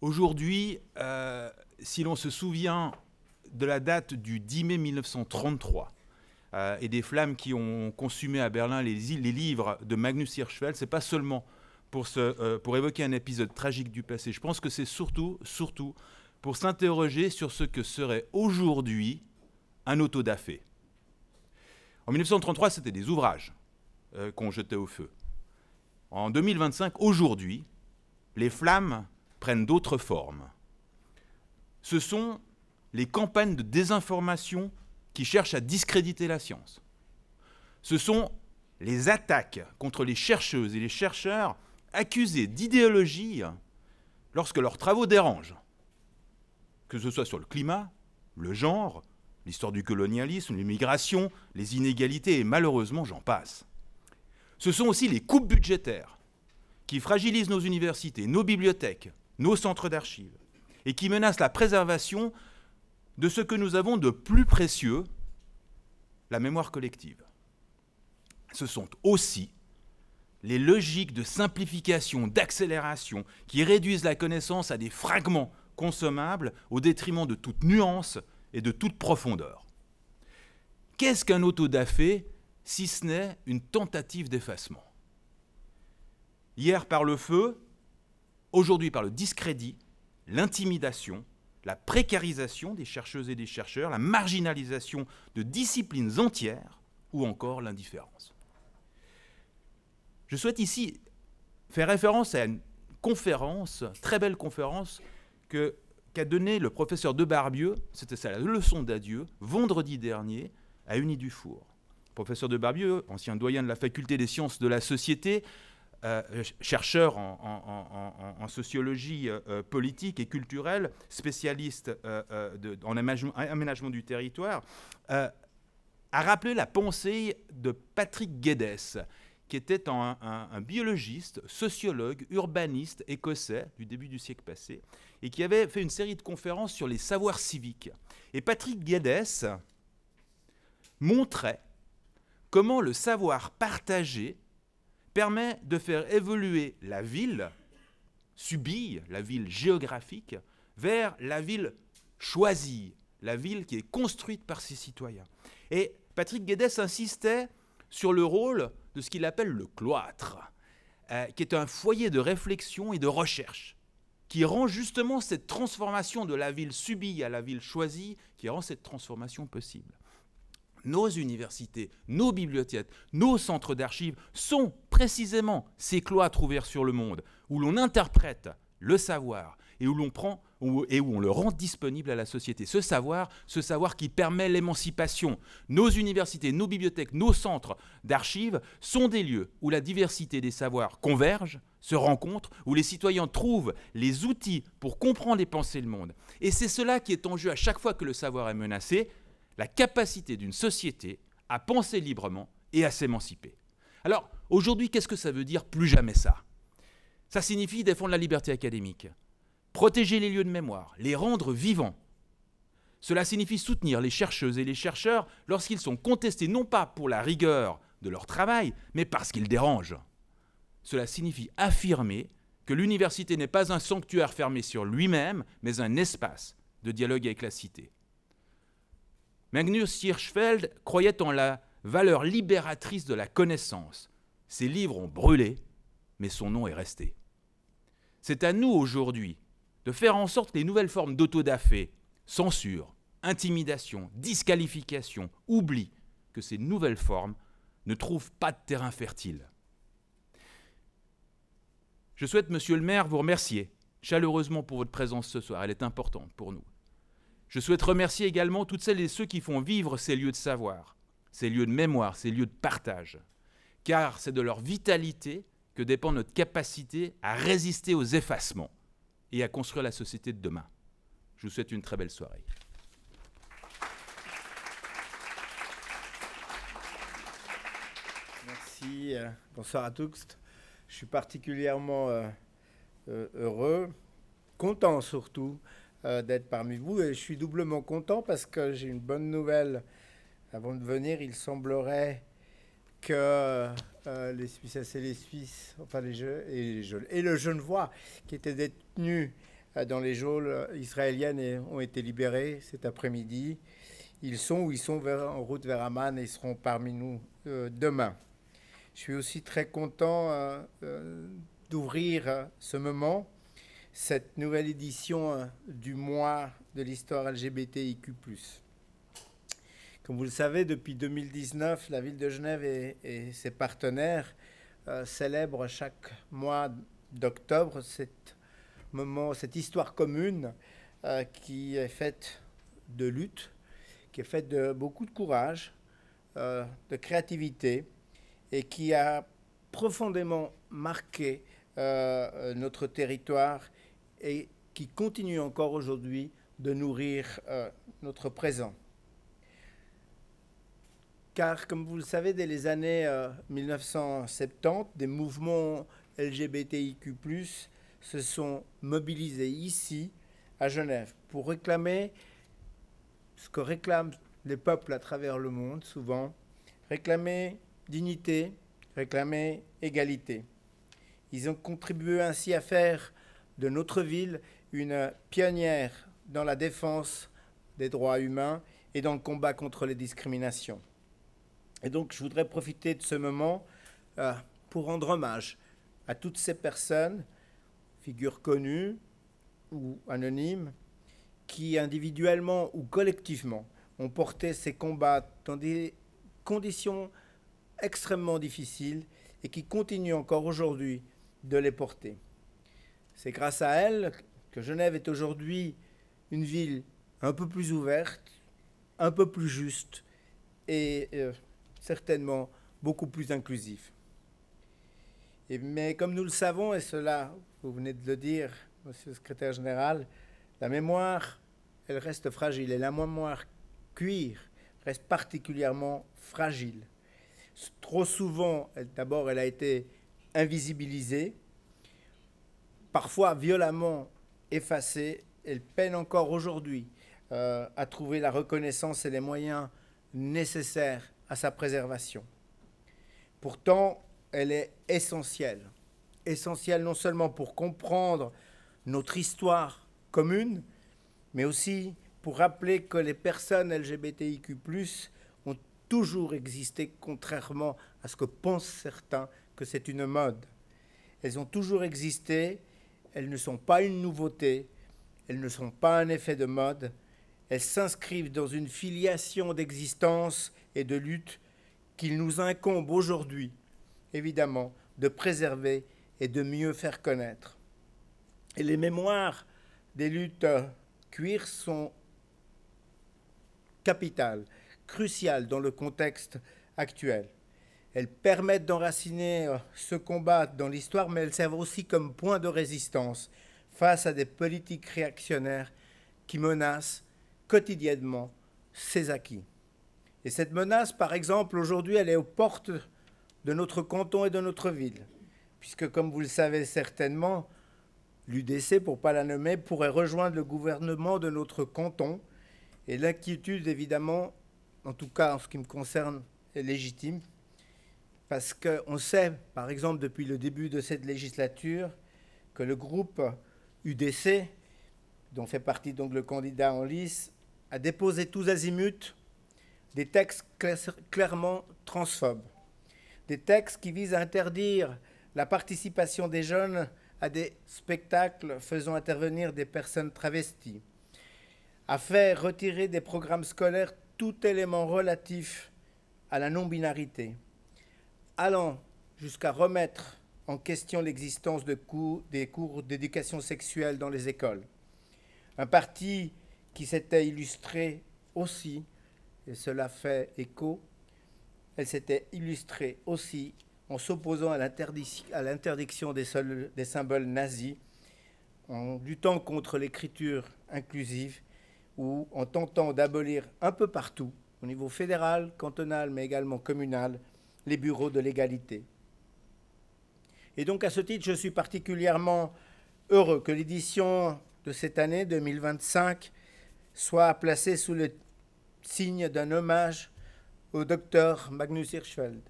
Aujourd'hui, si l'on se souvient de la date du 10 mai 1933 et des flammes qui ont consumé à Berlin les livres de Magnus Hirschfeld, ce n'est pas seulement pour évoquer un épisode tragique du passé. Je pense que c'est surtout pour s'interroger sur ce que serait aujourd'hui un autodafé. En 1933, c'était des ouvrages qu'on jetait au feu. En 2025, aujourd'hui, les flammes prennent d'autres formes. Ce sont les campagnes de désinformation qui cherchent à discréditer la science. Ce sont les attaques contre les chercheuses et les chercheurs accusés d'idéologie lorsque leurs travaux dérangent, que ce soit sur le climat, le genre, l'histoire du colonialisme, l'immigration, les inégalités, et malheureusement, j'en passe. Ce sont aussi les coupes budgétaires qui fragilisent nos universités, nos bibliothèques, nos centres d'archives, et qui menacent la préservation de ce que nous avons de plus précieux, la mémoire collective. Ce sont aussi les logiques de simplification, d'accélération, qui réduisent la connaissance à des fragments consommables au détriment de toute nuance et de toute profondeur. Qu'est-ce qu'un autodafé si ce n'est une tentative d'effacement? Hier par le feu, aujourd'hui par le discrédit, l'intimidation, la précarisation des chercheuses et des chercheurs, la marginalisation de disciplines entières ou encore l'indifférence. Je souhaite ici faire référence à une conférence, très belle conférence, qu'a donnée le professeur Debarbieu, c'était ça la leçon d'adieu, vendredi dernier, à Unis-Dufour. Professeur Debarbieu, ancien doyen de la faculté des sciences de la société, chercheur en sociologie politique et culturelle, spécialiste en aménagement du territoire, a rappelé la pensée de Patrick Geddes, qui était un biologiste, sociologue, urbaniste écossais du début du siècle passé, et qui avait fait une série de conférences sur les savoirs civiques. Et Patrick Geddes montrait comment le savoir partagé permet de faire évoluer la ville, subie, la ville géographique, vers la ville choisie, la ville qui est construite par ses citoyens. Et Patrick Geddes insistait sur le rôle de ce qu'il appelle le cloître, qui est un foyer de réflexion et de recherche, qui rend justement cette transformation de la ville subie à la ville choisie, qui rend cette transformation possible. Nos universités, nos bibliothèques, nos centres d'archives sont précisément ces cloîtres ouverts sur le monde, où l'on interprète le savoir et où on le rend disponible à la société. Ce savoir qui permet l'émancipation. Nos universités, nos bibliothèques, nos centres d'archives sont des lieux où la diversité des savoirs converge, se rencontre, où les citoyens trouvent les outils pour comprendre et penser le monde. Et c'est cela qui est en jeu à chaque fois que le savoir est menacé, la capacité d'une société à penser librement et à s'émanciper. Alors, aujourd'hui, qu'est-ce que ça veut dire plus jamais ça? Ça signifie défendre la liberté académique, protéger les lieux de mémoire, les rendre vivants. Cela signifie soutenir les chercheuses et les chercheurs lorsqu'ils sont contestés, non pas pour la rigueur de leur travail, mais parce qu'ils dérangent. Cela signifie affirmer que l'université n'est pas un sanctuaire fermé sur lui-même, mais un espace de dialogue avec la cité. Magnus Hirschfeld croyait en la valeur libératrice de la connaissance. Ses livres ont brûlé, mais son nom est resté. C'est à nous aujourd'hui de faire en sorte que les nouvelles formes d'autodafé, censure, intimidation, disqualification, oubli, que ces nouvelles formes ne trouvent pas de terrain fertile. Je souhaite, Monsieur le maire, vous remercier chaleureusement pour votre présence ce soir. Elle est importante pour nous. Je souhaite remercier également toutes celles et ceux qui font vivre ces lieux de savoir, ces lieux de mémoire, ces lieux de partage, car c'est de leur vitalité que dépend notre capacité à résister aux effacements et à construire la société de demain. Je vous souhaite une très belle soirée. Merci. Bonsoir à tous. Je suis particulièrement heureux, content surtout, d'être parmi vous. Et je suis doublement content parce que j'ai une bonne nouvelle. Avant de venir, il semblerait que les Suisses et les Suisses, enfin et le Genevois, qui étaient détenus dans les geôles israéliennes et ont été libérés cet après-midi. Ils sont en route vers Amman et ils seront parmi nous demain. Je suis aussi très content d'ouvrir ce moment, cette nouvelle édition du mois de l'histoire LGBTIQ+. Comme vous le savez, depuis 2019, la ville de Genève et ses partenaires célèbrent chaque mois d'octobre cette histoire commune qui est faite de lutte, qui est faite de beaucoup de courage, de créativité, et qui a profondément marqué notre territoire et qui continue encore aujourd'hui de nourrir notre présent. Car, comme vous le savez, dès les années 1970, des mouvements LGBTIQ+, se sont mobilisés ici, à Genève, pour réclamer ce que réclament les peuples à travers le monde, souvent, réclamer dignité, réclamer égalité. Ils ont contribué ainsi à faire de notre ville une pionnière dans la défense des droits humains et dans le combat contre les discriminations. Et donc, je voudrais profiter de ce moment pour rendre hommage à toutes ces personnes, figures connues ou anonymes, qui individuellement ou collectivement ont porté ces combats dans des conditions extrêmement difficiles et qui continuent encore aujourd'hui de les porter. C'est grâce à elles que Genève est aujourd'hui une ville un peu plus ouverte, un peu plus juste et certainement beaucoup plus inclusive. Mais comme nous le savons, et cela, vous venez de le dire, Monsieur le secrétaire général, la mémoire, elle reste fragile. Et la mémoire cuir reste particulièrement fragile. Trop souvent, d'abord, elle a été invisibilisée, parfois violemment effacée. Elle peine encore aujourd'hui à trouver la reconnaissance et les moyens nécessaires à sa préservation. Pourtant, elle est essentielle. Essentielle non seulement pour comprendre notre histoire commune, mais aussi pour rappeler que les personnes LGBTIQ+, ont toujours existé, contrairement à ce que pensent certains, que c'est une mode. Elles ont toujours existé, elles ne sont pas une nouveauté, elles ne sont pas un effet de mode, elles s'inscrivent dans une filiation d'existence et de lutte qu'il nous incombe aujourd'hui, évidemment, de préserver et de mieux faire connaître. Et les mémoires des luttes queer sont capitales, cruciales dans le contexte actuel. Elles permettent d'enraciner ce combat dans l'histoire, mais elles servent aussi comme point de résistance face à des politiques réactionnaires qui menacent quotidiennement ces acquis. Et cette menace, par exemple, aujourd'hui, elle est aux portes de notre canton et de notre ville, puisque, comme vous le savez certainement, l'UDC, pour ne pas la nommer, pourrait rejoindre le gouvernement de notre canton. Et l'inquiétude, évidemment, en tout cas en ce qui me concerne, est légitime, parce qu'on sait, par exemple, depuis le début de cette législature, que le groupe UDC, dont fait partie donc le candidat en lice, a déposé tous azimuts des textes clairement transphobes, des textes qui visent à interdire la participation des jeunes à des spectacles faisant intervenir des personnes travesties, à faire retirer des programmes scolaires tout élément relatif à la non-binarité, allant jusqu'à remettre en question l'existence des cours d'éducation sexuelle dans les écoles. Un parti qui s'était illustré aussi, et cela fait écho, elle s'était illustrée aussi en s'opposant à l'interdiction des symboles nazis, en luttant contre l'écriture inclusive ou en tentant d'abolir un peu partout, au niveau fédéral, cantonal, mais également communal, les bureaux de l'égalité. Et donc, à ce titre, je suis particulièrement heureux que l'édition de cette année 2025 soit placée sous le signe d'un hommage au docteur Magnus Hirschfeld,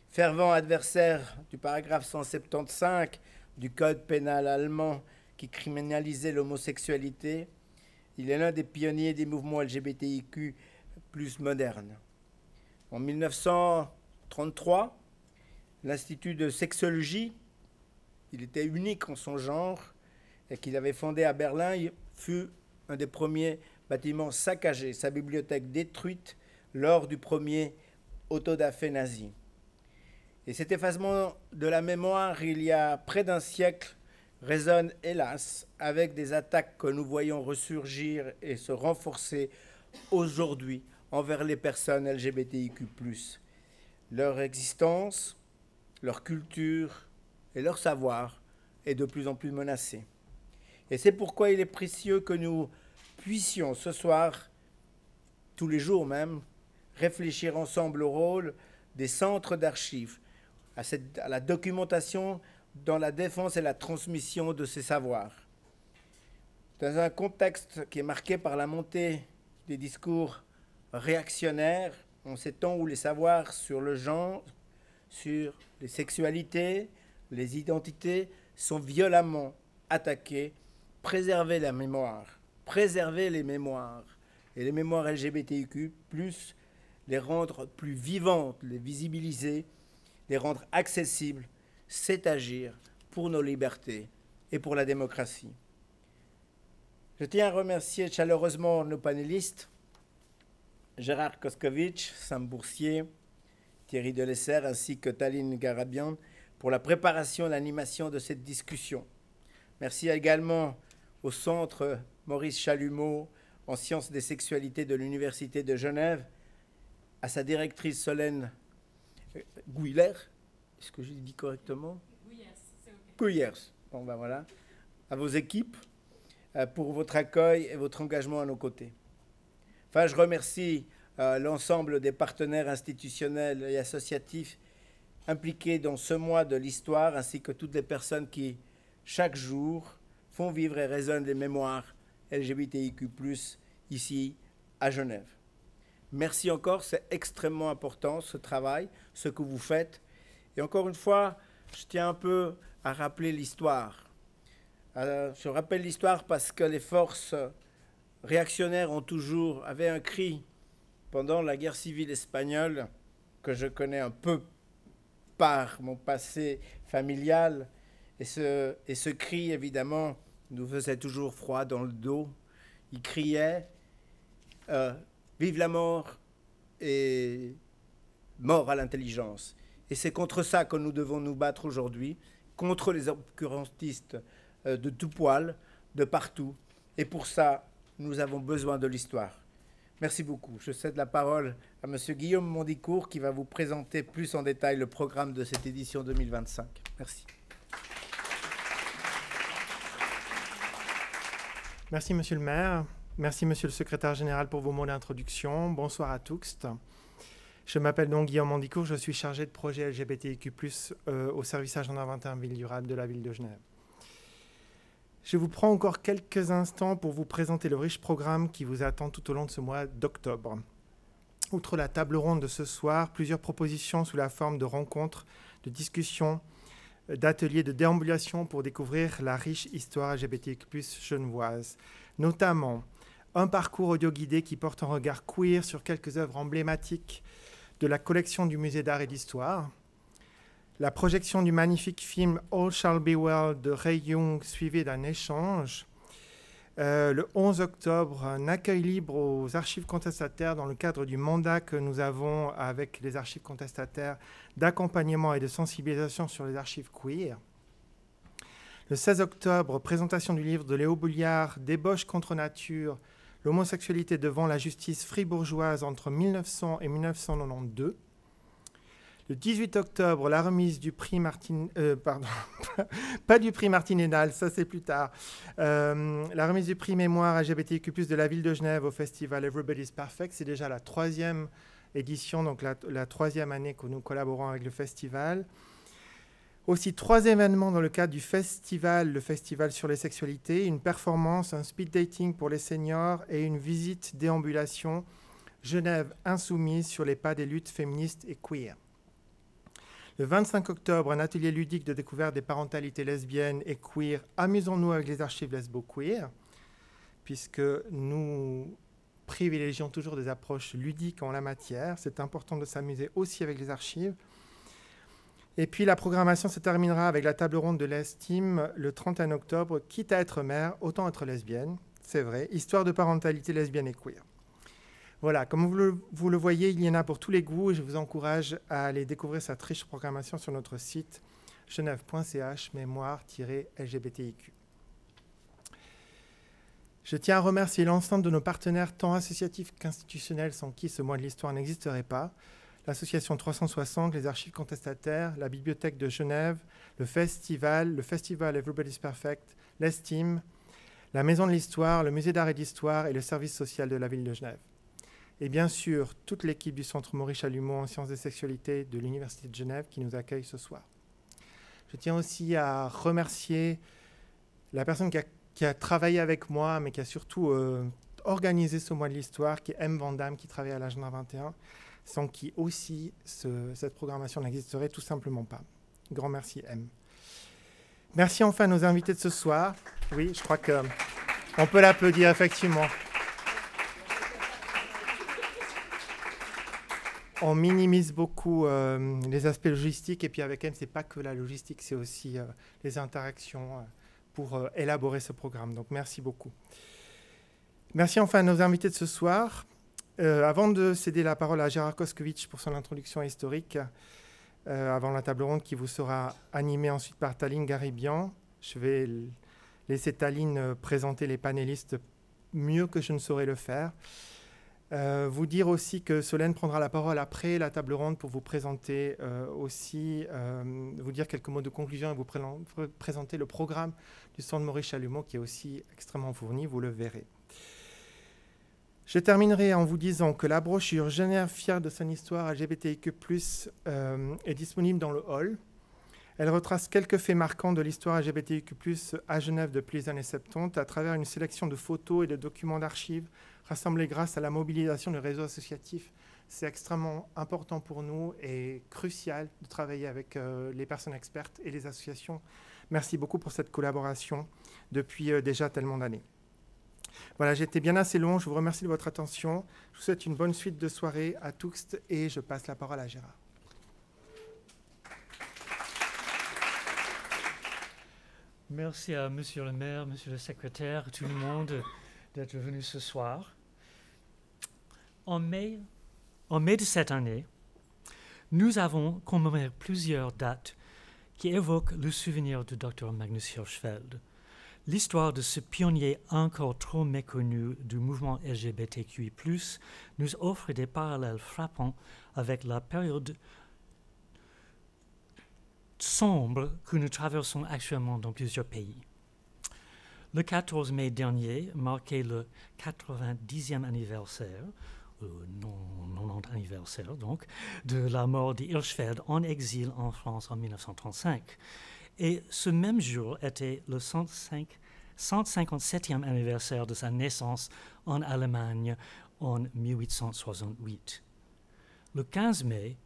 fervent adversaire du paragraphe 175 du Code pénal allemand qui criminalisait l'homosexualité. Il est l'un des pionniers des mouvements LGBTIQ plus modernes. En 1933, l'Institut de sexologie, il était unique en son genre, et qu'il avait fondé à Berlin, il fut un des premiers bâtiments saccagés, sa bibliothèque détruite lors du premier autodafé nazi. Et cet effacement de la mémoire, il y a près d'un siècle, résonne hélas avec des attaques que nous voyons ressurgir et se renforcer aujourd'hui envers les personnes LGBTIQ+. Leur existence, leur culture et leur savoir est de plus en plus menacée. Et c'est pourquoi il est précieux que nous puissions ce soir, tous les jours même, réfléchir ensemble au rôle des centres d'archives, à la documentation dans la défense et la transmission de ces savoirs. Dans un contexte qui est marqué par la montée des discours réactionnaires, en ces temps où les savoirs sur le genre, sur les sexualités, les identités sont violemment attaqués, préserver la mémoire, préserver les mémoires, et les mémoires LGBTIQ+, les rendre plus vivantes, les visibiliser, les rendre accessibles, c'est agir pour nos libertés et pour la démocratie. Je tiens à remercier chaleureusement nos panélistes, Gérard Koskovitch, Sam Boursier, Thierry Delesser ainsi que Taline Garabian pour la préparation et l'animation de cette discussion. Merci également au Centre Maurice Chalumeau en sciences des sexualités de l'Université de Genève, à sa directrice Solène Gouiller, est-ce que j'ai dit correctement? Gouillers, bon ben voilà, à vos équipes pour votre accueil et votre engagement à nos côtés. Enfin, je remercie l'ensemble des partenaires institutionnels et associatifs impliqués dans ce mois de l'histoire, ainsi que toutes les personnes qui, chaque jour, font vivre et résonnent les mémoires LGBTIQ+, ici, à Genève. Merci encore, c'est extrêmement important, ce travail, ce que vous faites. Et encore une fois, je tiens un peu à rappeler l'histoire. Je rappelle l'histoire parce que les forces réactionnaires avaient un cri pendant la guerre civile espagnole, que je connais un peu par mon passé familial. Et ce cri, évidemment, nous faisait toujours froid dans le dos. Il criait vive la mort et mort à l'intelligence. Et c'est contre ça que nous devons nous battre aujourd'hui, contre les obscurantistes de tout poil, de partout. Et pour ça, nous avons besoin de l'histoire. Merci beaucoup. Je cède la parole à M. Guillaume Mondicourt qui va vous présenter plus en détail le programme de cette édition 2025. Merci. Merci, Monsieur le maire. Merci, Monsieur le secrétaire général, pour vos mots d'introduction. Bonsoir à tous. Je m'appelle donc Guillaume Mondicourt. Je suis chargé de projet LGBTIQ+, au service agenda 21 Ville durable de la ville de Genève. Je vous prends encore quelques instants pour vous présenter le riche programme qui vous attend tout au long de ce mois d'octobre. Outre la table ronde de ce soir, plusieurs propositions sous la forme de rencontres, de discussions, d'ateliers de déambulation pour découvrir la riche histoire LGBTIQ+ genevoise. Notamment, un parcours audio guidé qui porte un regard queer sur quelques œuvres emblématiques de la collection du Musée d'art et d'histoire. La projection du magnifique film All Shall Be Well de Ray Young, suivi d'un échange. Le 11 octobre, un accueil libre aux archives contestataires dans le cadre du mandat que nous avons avec les archives contestataires d'accompagnement et de sensibilisation sur les archives queer. Le 16 octobre, présentation du livre de Léo Bouliard, Débauche contre nature, l'homosexualité devant la justice fribourgeoise entre 1900 et 1992. Le 18 octobre, la remise du prix pas du prix Martinenal, ça c'est plus tard. La remise du prix mémoire LGBTIQ+ de la ville de Genève au festival Everybody's Perfect. C'est déjà la 3e édition, donc la 3e année que nous collaborons avec le festival. Aussi 3 événements dans le cadre du festival, le festival sur les sexualités, une performance, un speed dating pour les seniors et une visite déambulation Genève insoumise sur les pas des luttes féministes et queer. Le 25 octobre, un atelier ludique de découverte des parentalités lesbiennes et queer. Amusons-nous avec les archives lesbo-queer, puisque nous privilégions toujours des approches ludiques en la matière. C'est important de s'amuser aussi avec les archives. Et puis la programmation se terminera avec la table ronde de l'estime le 31 octobre. Quitte à être mère, autant être lesbienne. C'est vrai. Histoire de parentalité lesbienne et queer. Voilà, comme vous le voyez, il y en a pour tous les goûts et je vous encourage à aller découvrir cette riche programmation sur notre site genève.ch mémoire-LGBTIQ. Je tiens à remercier l'ensemble de nos partenaires tant associatifs qu'institutionnels sans qui ce mois de l'histoire n'existerait pas. L'association 360, les archives contestataires, la Bibliothèque de Genève, le festival Everybody's Perfect, l'Estime, la Maison de l'Histoire, le Musée d'Art et d'Histoire et le service social de la ville de Genève. Et bien sûr, toute l'équipe du Centre Maurice Chalumeau en sciences des sexualités de l'Université de Genève qui nous accueille ce soir. Je tiens aussi à remercier la personne qui a travaillé avec moi, mais qui a surtout organisé ce mois de l'histoire, qui est M. Vandam, qui travaille à l'Agenda 21, sans qui aussi cette programmation n'existerait tout simplement pas. Grand merci, M. Merci enfin à nos invités de ce soir. Oui, je crois qu'on peut l'applaudir, effectivement. On minimise beaucoup les aspects logistiques, et puis avec M, ce n'est pas que la logistique, c'est aussi les interactions pour élaborer ce programme. Donc, merci beaucoup. Merci enfin à nos invités de ce soir. Avant de céder la parole à Gérard Koskowicz pour son introduction historique, avant la table ronde qui vous sera animée ensuite par Taline Garibian, je vais laisser Taline présenter les panélistes mieux que je ne saurais le faire. Vous dire aussi que Solène prendra la parole après la table ronde pour vous présenter vous dire quelques mots de conclusion et vous présenter le programme du Centre Maurice Chalumeau qui est aussi extrêmement fourni, vous le verrez. Je terminerai en vous disant que la brochure Genève fière de son histoire LGBTIQ+, est disponible dans le hall. Elle retrace quelques faits marquants de l'histoire LGBTIQ+, à Genève depuis les années 70 à travers une sélection de photos et de documents d'archives rassemblés grâce à la mobilisation du réseau associatif. C'est extrêmement important pour nous et crucial de travailler avec les personnes expertes et les associations. Merci beaucoup pour cette collaboration depuis déjà tellement d'années. Voilà, j'ai été bien assez long. Je vous remercie de votre attention. Je vous souhaite une bonne suite de soirée à Touxt et je passe la parole à Gérard. Merci à Monsieur le maire, Monsieur le secrétaire, tout le monde d'être venu ce soir. En mai de cette année, nous avons commémoré plusieurs dates qui évoquent le souvenir du Dr Magnus Hirschfeld. L'histoire de ce pionnier encore trop méconnu du mouvement LGBTQI+, nous offre des parallèles frappants avec la période sombre que nous traversons actuellement dans plusieurs pays. Le 14 mai dernier marquait le 90e anniversaire, 90 anniversaire donc, de la mort de Hirschfeld en exil en France en 1935. Et ce même jour était le 157e anniversaire de sa naissance en Allemagne en 1868. Le 15 mai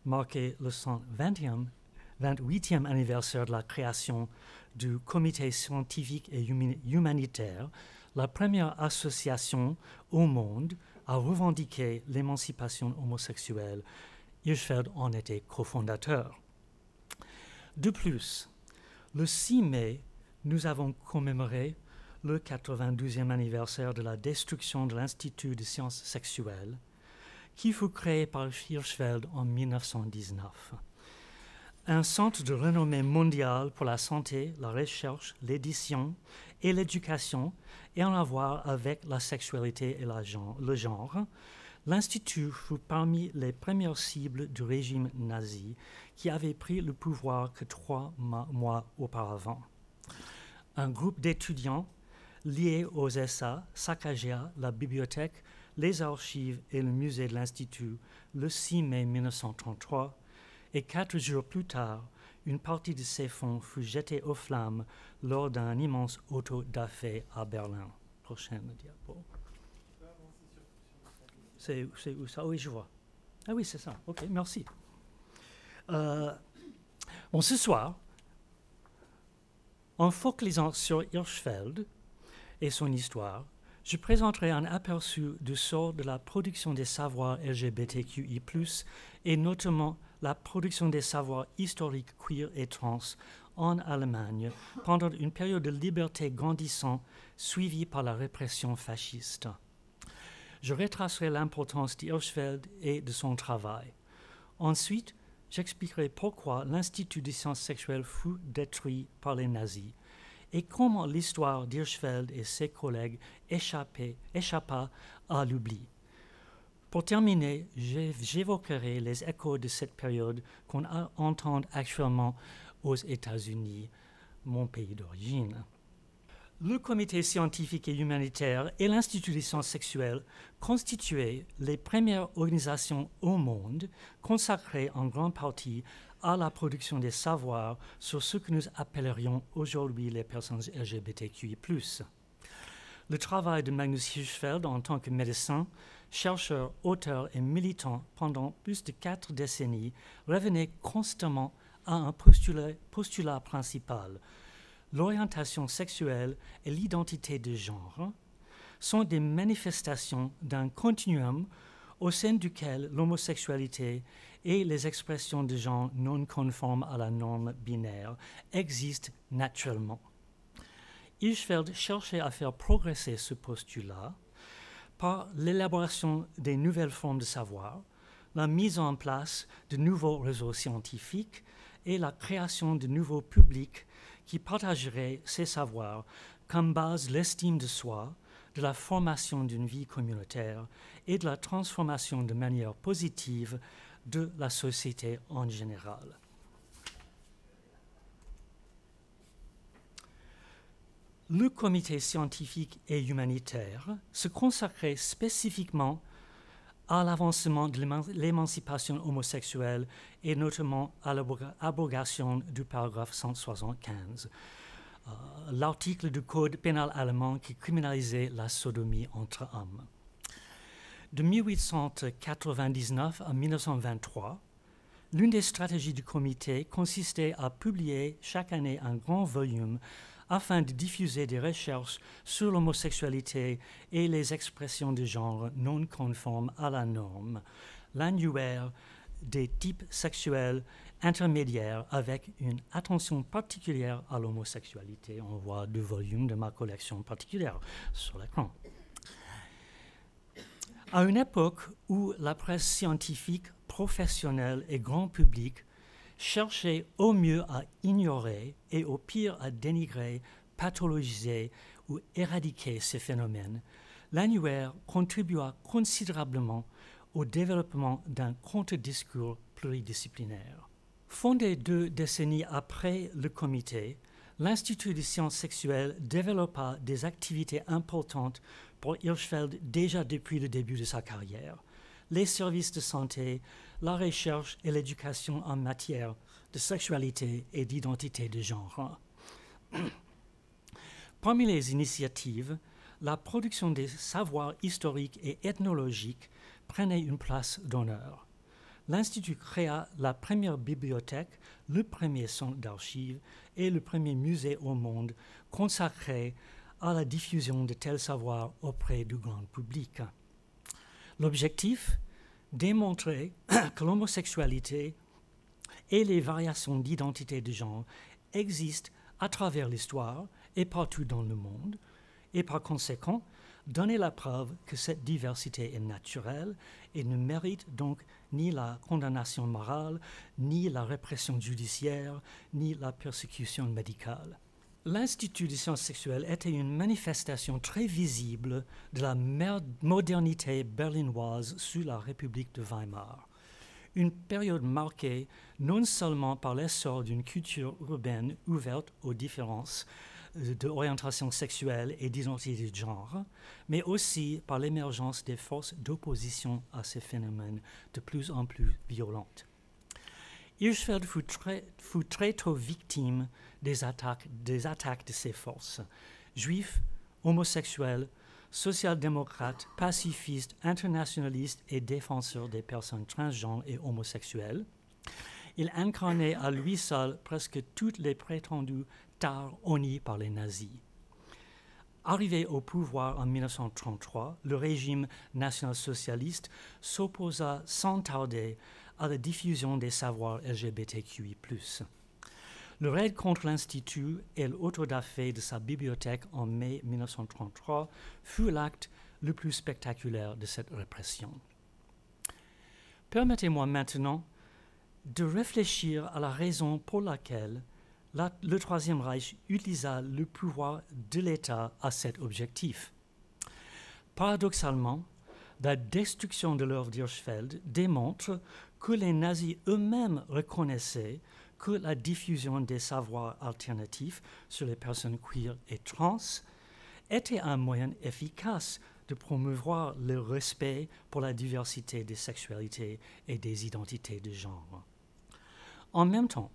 marquait le 128e anniversaire de la création du Comité scientifique et humanitaire, la première association au monde à revendiquer l'émancipation homosexuelle. Hirschfeld en était cofondateur. De plus, le 6 mai, nous avons commémoré le 92e anniversaire de la destruction de l'Institut de sciences sexuelles, qui fut créé par Hirschfeld en 1919. Un centre de renommée mondiale pour la santé, la recherche, l'édition et l'éducation ayant à voir avec la sexualité et le genre, l'Institut fut parmi les premières cibles du régime nazi qui avait pris le pouvoir que 3 mois auparavant. Un groupe d'étudiants liés aux SA saccagea la bibliothèque, les archives et le musée de l'Institut le 6 mai 1933 et 4 jours plus tard, une partie de ces fonds fut jetée aux flammes lors d'un immense auto-da-fé à Berlin. Prochaine diapo. C'est où ça? Oui, je vois. Ah oui, c'est ça. OK, merci. Bon, ce soir, en focalisant sur Hirschfeld et son histoire, je présenterai un aperçu du sort de la production des savoirs LGBTQI+, et notamment la production des savoirs historiques queer et trans en Allemagne pendant une période de liberté grandissante suivie par la répression fasciste. Je retracerai l'importance d'Hirschfeld et de son travail. Ensuite, j'expliquerai pourquoi l'Institut des sciences sexuelles fut détruit par les nazis et comment l'histoire d'Hirschfeld et ses collègues échappa à l'oubli. Pour terminer, j'évoquerai les échos de cette période qu'on entend actuellement aux États-Unis, mon pays d'origine. Le Comité scientifique et humanitaire et l'Institut des sciences sexuelles constituaient les premières organisations au monde consacrées en grande partie à la production des savoirs sur ce que nous appellerions aujourd'hui les personnes LGBTQI+. Le travail de Magnus Hirschfeld en tant que médecin, chercheur, auteur et militant pendant plus de 4 décennies revenait constamment à un postulat principal. L'orientation sexuelle et l'identité de genre sont des manifestations d'un continuum au sein duquel l'homosexualité et les expressions de genre non conformes à la norme binaire existent naturellement. Hirschfeld cherchait à faire progresser ce postulat par l'élaboration des nouvelles formes de savoir, la mise en place de nouveaux réseaux scientifiques et la création de nouveaux publics qui partageraient ces savoirs comme base l'estime de soi, de la formation d'une vie communautaire et de la transformation de manière positive de la société en général. Le comité scientifique et humanitaire se consacrait spécifiquement à l'avancement de l'émancipation homosexuelle et notamment à l'abrogation du paragraphe 175, l'article du Code pénal allemand qui criminalisait la sodomie entre hommes. De 1899 à 1923, l'une des stratégies du comité consistait à publier chaque année un grand volume afin de diffuser des recherches sur l'homosexualité et les expressions de genre non conformes à la norme, l'annuaire des types sexuels intermédiaires avec une attention particulière à l'homosexualité. On voit 2 volumes de ma collection particulière sur l'écran. À une époque où la presse scientifique, professionnelle et grand public cherchait au mieux à ignorer et au pire à dénigrer, pathologiser ou éradiquer ces phénomènes, l'annuaire contribua considérablement au développement d'un contre-discours pluridisciplinaire. Fondé 2 décennies après le comité, l'Institut des sciences sexuelles développa des activités importantes pour Hirschfeld déjà depuis le début de sa carrière. Les services de santé, la recherche et l'éducation en matière de sexualité et d'identité de genre. Parmi les initiatives, la production des savoirs historiques et ethnologiques prenait une place d'honneur. L'Institut créa la première bibliothèque, le premier centre d'archives et le premier musée au monde consacré à la diffusion de tels savoirs auprès du grand public. L'objectif, démontrer que l'homosexualité et les variations d'identité de genre existent à travers l'histoire et partout dans le monde, et par conséquent, donner la preuve que cette diversité est naturelle et ne mérite donc ni la condamnation morale, ni la répression judiciaire, ni la persécution médicale. L'Institut des sciences sexuelles était une manifestation très visible de la modernité berlinoise sous la République de Weimar. Une période marquée non seulement par l'essor d'une culture urbaine ouverte aux différences d'orientation sexuelle et d'identité de genre, mais aussi par l'émergence des forces d'opposition à ces phénomènes de plus en plus violentes. Hirschfeld fut très tôt victime des attaques de ces forces. Juifs, homosexuels, social-démocrates, pacifistes, internationalistes et défenseurs des personnes transgenres et homosexuelles. Il incarnait à lui seul presque toutes les prétendues tares honnies par les nazis. Arrivé au pouvoir en 1933, le régime national-socialiste s'opposa sans tarder à la diffusion des savoirs LGBTQI+. Le raid contre l'Institut et l'autodafé de sa bibliothèque en mai 1933 fut l'acte le plus spectaculaire de cette répression. Permettez-moi maintenant de réfléchir à la raison pour laquelle le Troisième Reich utilisa le pouvoir de l'État à cet objectif. Paradoxalement, la destruction de l'œuvre d'Hirschfeld démontre que les nazis eux-mêmes reconnaissaient que la diffusion des savoirs alternatifs sur les personnes queer et trans était un moyen efficace de promouvoir le respect pour la diversité des sexualités et des identités de genre. En même temps,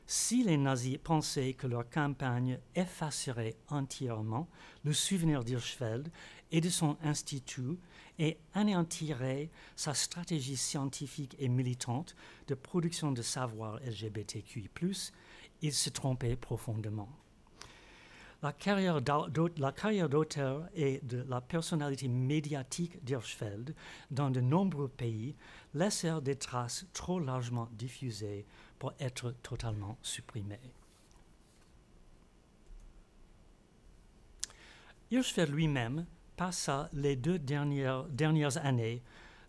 si les nazis pensaient que leur campagne effacerait entièrement le souvenir d'Hirschfeld et de son institut et anéantirait sa stratégie scientifique et militante de production de savoir LGBTQI+, ils se trompaient profondément. La carrière d'auteur et de la personnalité médiatique d'Hirschfeld dans de nombreux pays laissèrent des traces trop largement diffusées pour être totalement supprimées. Hirschfeld lui-même passa les 2 dernières années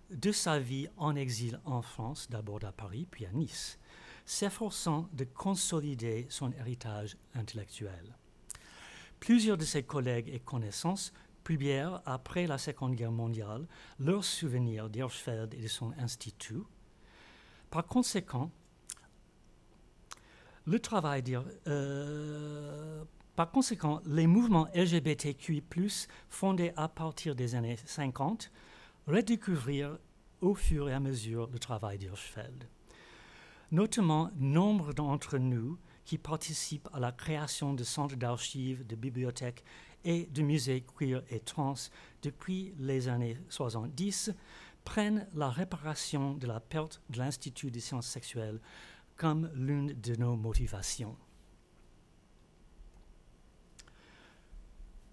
de sa vie en exil en France, d'abord à Paris puis à Nice, s'efforçant de consolider son héritage intellectuel. Plusieurs de ses collègues et connaissances publièrent après la Seconde Guerre mondiale leurs souvenirs d'Hirschfeld et de son institut. Par conséquent, les mouvements LGBTQI+, fondés à partir des années 50, redécouvrirent au fur et à mesure le travail d'Hirschfeld. Notamment, nombre d'entre nous qui participent à la création de centres d'archives, de bibliothèques et de musées queer et trans depuis les années 70 prennent la réparation de la perte de l'Institut des sciences sexuelles comme l'une de nos motivations.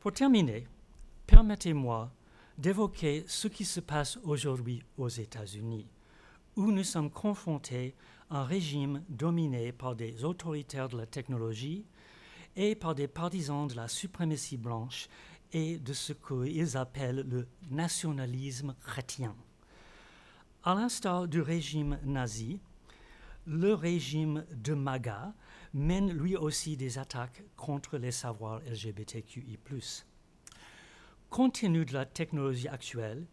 Pour terminer, permettez-moi d'évoquer ce qui se passe aujourd'hui aux États-Unis, où nous sommes confrontés à un régime dominé par des autoritaires de la technologie et par des partisans de la suprématie blanche et de ce qu'ils appellent le nationalisme chrétien. À l'instar du régime nazi, le régime de MAGA mène lui aussi des attaques contre les savoirs LGBTQI+. Compte tenu de la technologie actuelle,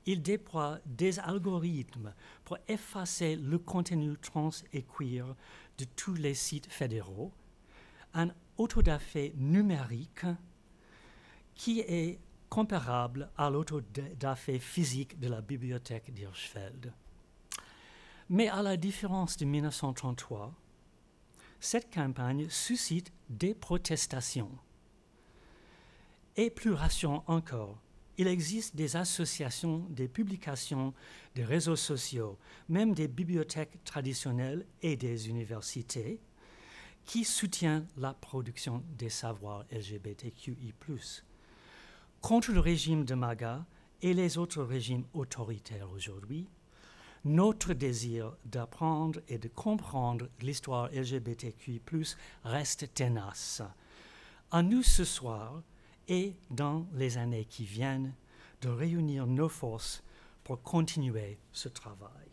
il déploie des algorithmes pour effacer le contenu trans et queer de tous les sites fédéraux, un autodafé numérique qui est comparable à l'autodafé physique de la bibliothèque d'Hirschfeld. Mais à la différence de 1933, cette campagne suscite des protestations. Et plus rassurant encore, il existe des associations, des publications, des réseaux sociaux, même des bibliothèques traditionnelles et des universités qui soutiennent la production des savoirs LGBTQI+. Contre le régime de MAGA et les autres régimes autoritaires aujourd'hui, notre désir d'apprendre et de comprendre l'histoire LGBTQI+, reste tenace. À nous ce soir et dans les années qui viennent, de réunir nos forces pour continuer ce travail.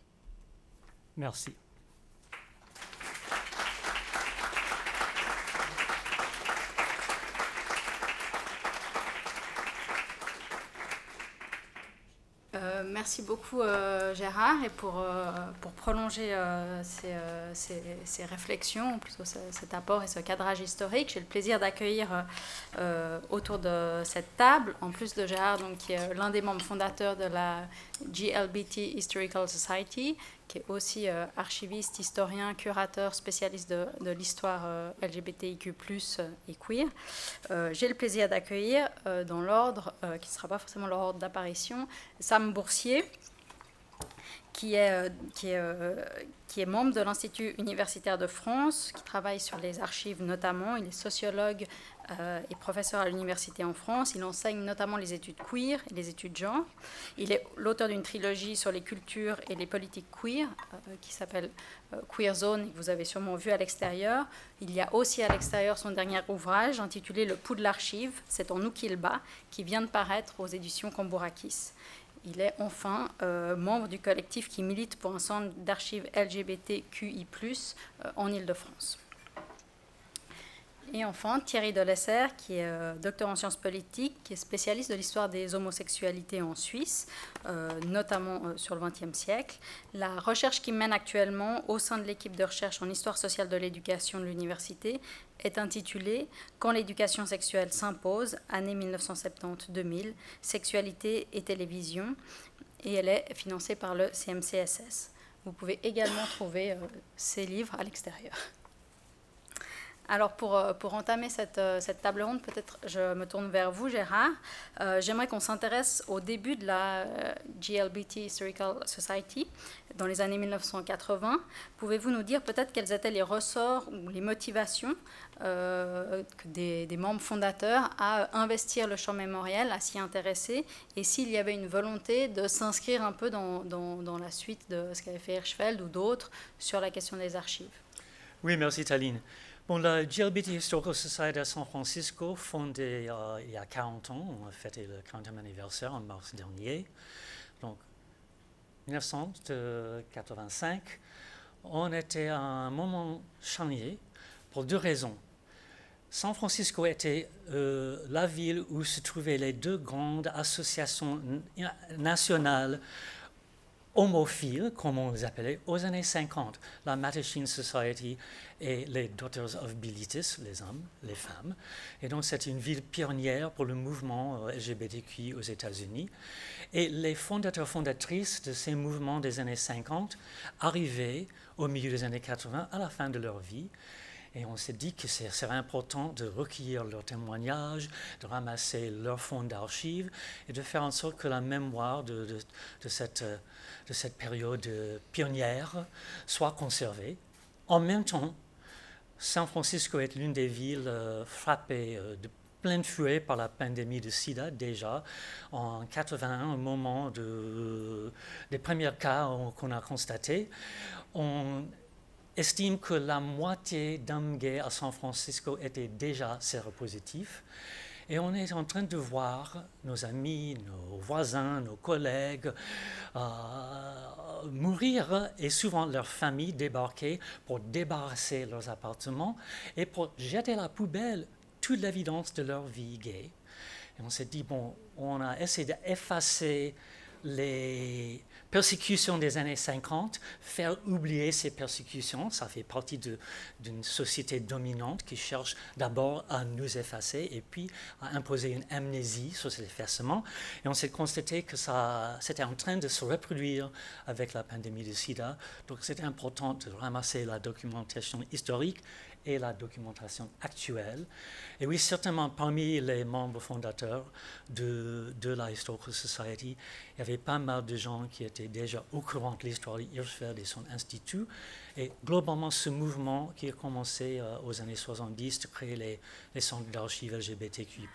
Merci. Merci beaucoup Gérard et pour prolonger ces réflexions, plutôt cet apport et ce cadrage historique, j'ai le plaisir d'accueillir autour de cette table, en plus de Gérard, donc, qui est l'un des membres fondateurs de la GLBT Historical Society, qui est aussi archiviste, historien, curateur, spécialiste de l'histoire LGBTIQ+, et queer. J'ai le plaisir d'accueillir, dans l'ordre, qui ne sera pas forcément leur ordre d'apparition, Sam Boursier, qui est membre de l'Institut universitaire de France, qui travaille sur les archives notamment. Il est sociologue et professeur à l'université en France. Il enseigne notamment les études queer et les études genre. Il est l'auteur d'une trilogie sur les cultures et les politiques queer qui s'appelle Queer Zone, que vous avez sûrement vu à l'extérieur. Il y a aussi à l'extérieur son dernier ouvrage intitulé Le pouls de l'archive, c'est en nous qu'il bat, qui vient de paraître aux éditions Cambourakis. Il est enfin membre du collectif qui milite pour un centre d'archives LGBTQI+, en Île-de-France. Et enfin, Thierry Delessert, qui est docteur en sciences politiques, qui est spécialiste de l'histoire des homosexualités en Suisse, notamment sur le XXe siècle. La recherche qu'il mène actuellement au sein de l'équipe de recherche en histoire sociale de l'éducation de l'université est intitulée « Quand l'éducation sexuelle s'impose, année 1970-2000, sexualité et télévision », et elle est financée par le CMCSS. Vous pouvez également trouver ces livres à l'extérieur. Alors pour entamer cette table ronde, peut-être je me tourne vers vous, Gérard. J'aimerais qu'on s'intéresse au début de la GLBT Historical Society, dans les années 1980. Pouvez-vous nous dire peut-être quels étaient les ressorts ou les motivations des membres fondateurs à investir le champ mémoriel, à s'y intéresser, et s'il y avait une volonté de s'inscrire un peu dans la suite de ce qu'avait fait Hirschfeld ou d'autres sur la question des archives? Oui, merci Taline. Bon, la GLBT Historical Society à San Francisco, fondée il y a 40 ans, on a fêté le 40e anniversaire en mars dernier, donc 1985, on était à un moment charnier pour deux raisons. San Francisco était la ville où se trouvaient les deux grandes associations nationales homophiles, comme on les appelait, aux années 50, la Mattachine Society et les Daughters of Bilitis, les hommes, les femmes. Et donc, c'est une ville pionnière pour le mouvement LGBTQI aux États-Unis. Et les fondateurs, fondatrices de ces mouvements des années 50 arrivaient au milieu des années 80, à la fin de leur vie. Et on s'est dit que ce serait important de recueillir leurs témoignages, de ramasser leurs fonds d'archives et de faire en sorte que la mémoire de cette période pionnière soit conservée. En même temps, San Francisco est l'une des villes frappées de plein fouet par la pandémie de sida déjà en 81, au moment des premiers cas qu'on a constatés. On estime que la moitié d'hommes gays à San Francisco étaient déjà séropositifs. Et on est en train de voir nos amis, nos voisins, nos collègues mourir et souvent leurs familles débarquer pour débarrasser leurs appartements et pour jeter à la poubelle toute l'évidence de leur vie gay. Et on s'est dit, bon, on a essayé d'effacer les persécutions des années 50, faire oublier ces persécutions, ça fait partie d'une société dominante qui cherche d'abord à nous effacer et puis à imposer une amnésie sur cet effacement. Et on s'est constaté que c'était en train de se reproduire avec la pandémie de sida. Donc c'était important de ramasser la documentation historique et la documentation actuelle. Et oui, certainement, parmi les membres fondateurs de la Historical Society, il y avait pas mal de gens qui étaient déjà au courant de l'histoire de Hirschfeld et son institut. Et globalement, ce mouvement qui a commencé aux années 70 de créer les centres d'archives LGBTQI+,